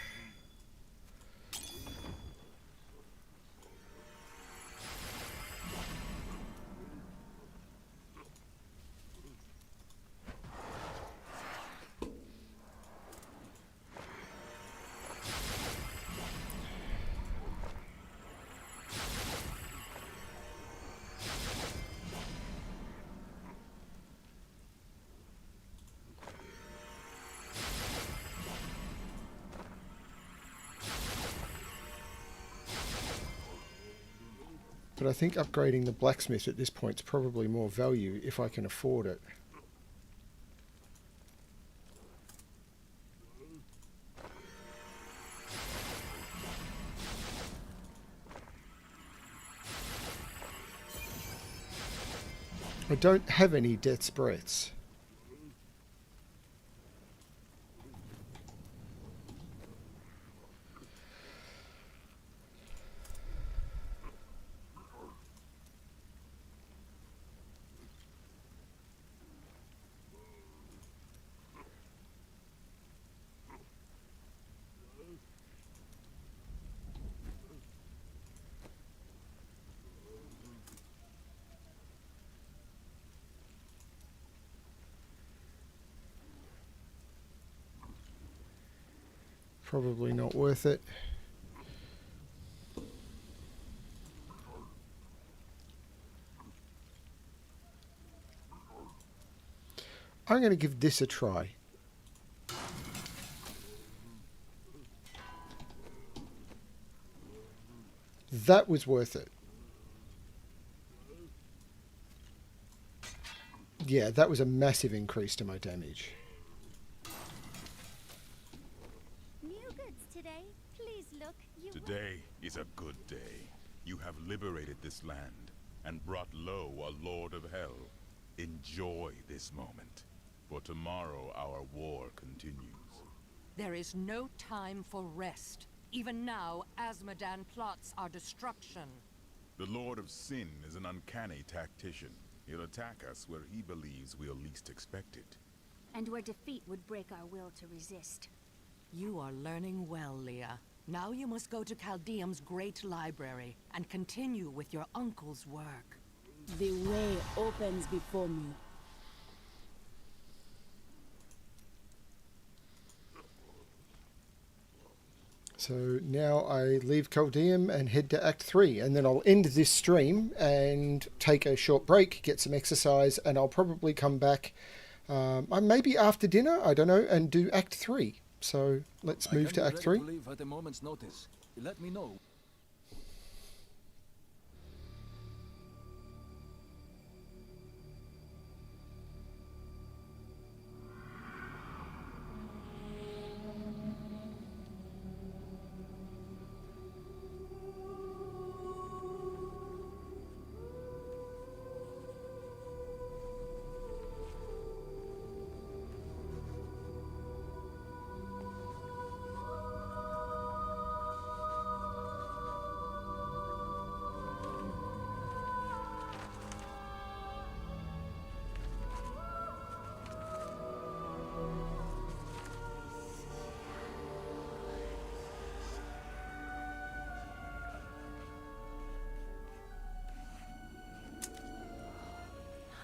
But I think upgrading the blacksmith at this point is probably more value if I can afford it. I don't have any death's breaths. Probably not worth it. I'm going to give this a try. That was worth it. Yeah, that was a massive increase to my damage. New goods today. Please look. Today is a good day. You have liberated this land and brought low a lord of hell. Enjoy this moment, for tomorrow our war continues. There is no time for rest. Even now, Azmodan plots our destruction. The Lord of Sin is an uncanny tactician. He'll attack us where he believes we'll least expect it. And where defeat would break our will to resist. You are learning well, Leah. Now you must go to Caldeum's great library and continue with your uncle's work. The way opens before me. So now I leave Caldeum and head to Act 3, and then I'll end this stream and take a short break, get some exercise, and I'll probably come back maybe after dinner, I don't know, and do Act 3. So let's move to Act 3. Leave at a moment's notice. Let me know.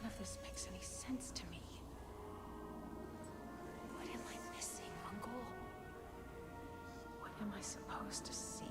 None of this makes any sense to me. What am I missing, Uncle? What am I supposed to see?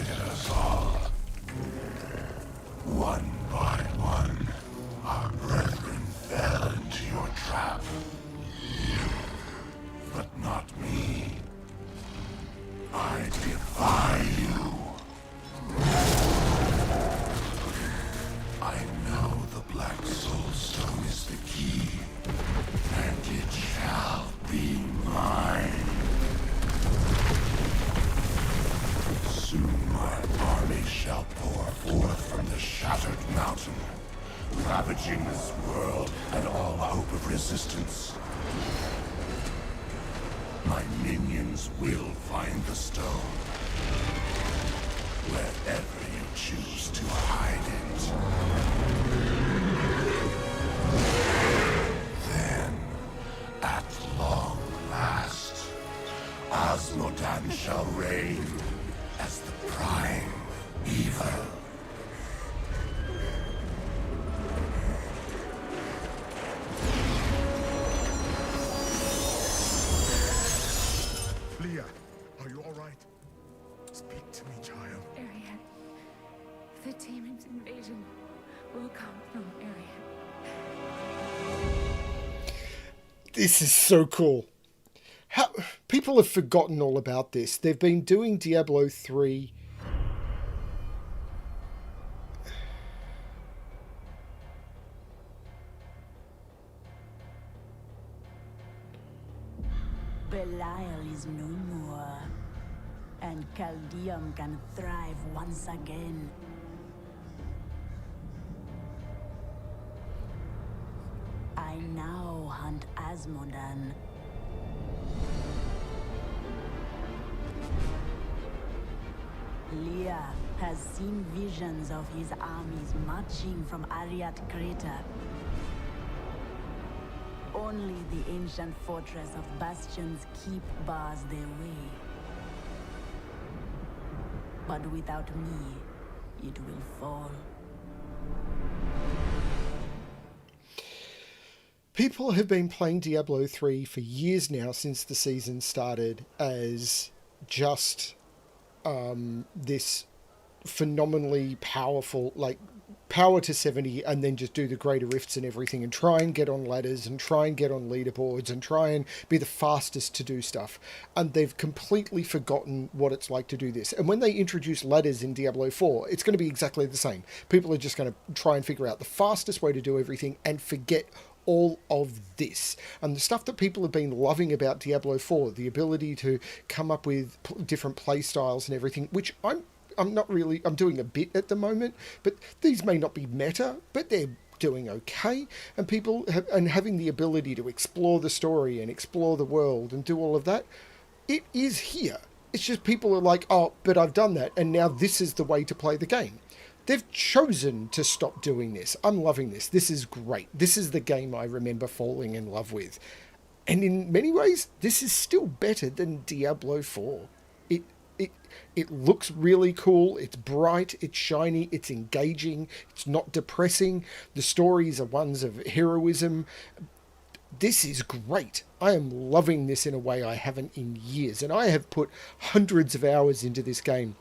defeated us all. One by one, our brethren fell into your trap. But not me. I defy you. I know the Black Soul Stone is the key, and it shall be mine. Soon my army shall pour forth from the shattered mountain, ravaging this world and all hope of resistance. My minions will find the stone, wherever you choose to hide it. Then, at long last, Osmodan shall reign as the prime evil. Leah, are you all right? Speak to me, child. Arian, the demon's invasion will come from Arian. This is so cool. How people have forgotten all about this. They've been doing Diablo 3. Belial is no more, and Caldeum can thrive once again. I now hunt Asmodan. Leah has seen visions of his armies marching from Ariat Crater. Only the ancient fortress of Bastion's Keep bars their way. But without me, it will fall. People have been playing Diablo 3 for years now, since the season started, as just this phenomenally powerful, like, power to 70 and then just do the greater rifts and everything and try and get on ladders and try and get on leaderboards and try and be the fastest to do stuff. And they've completely forgotten what it's like to do this. And when they introduce ladders in Diablo 4, it's going to be exactly the same. People are just going to try and figure out the fastest way to do everything and forget all of this. And the stuff that people have been loving about Diablo 4, the ability to come up with different play styles and everything, which I'm not really, I'm doing a bit at the moment, but these may not be meta, but they're doing okay. And people have, and having the ability to explore the story and explore the world and do all of that, it is here. It's just people are like, oh, but I've done that, and now this is the way to play the game. They've chosen to stop doing this. I'm loving this. This is great. This is the game I remember falling in love with. And in many ways, this is still better than Diablo 4. It looks really cool. It's bright, it's shiny, it's engaging, it's not depressing. The stories are ones of heroism. This is great. I am loving this in a way I haven't in years. And I have put hundreds of hours into this game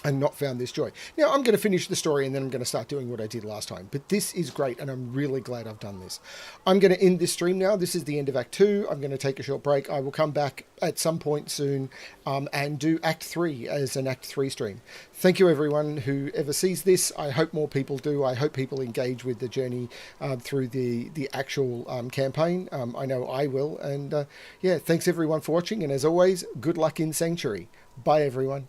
and not found this joy. Now, I'm going to finish the story and then I'm going to start doing what I did last time. But this is great, and I'm really glad I've done this. I'm going to end this stream now. This is the end of Act 2. I'm going to take a short break. I will come back at some point soon and do Act 3 as an Act 3 stream. Thank you, everyone who ever sees this. I hope more people do. I hope people engage with the journey through the actual campaign. I know I will. And yeah, thanks, everyone, for watching. And as always, good luck in Sanctuary. Bye, everyone.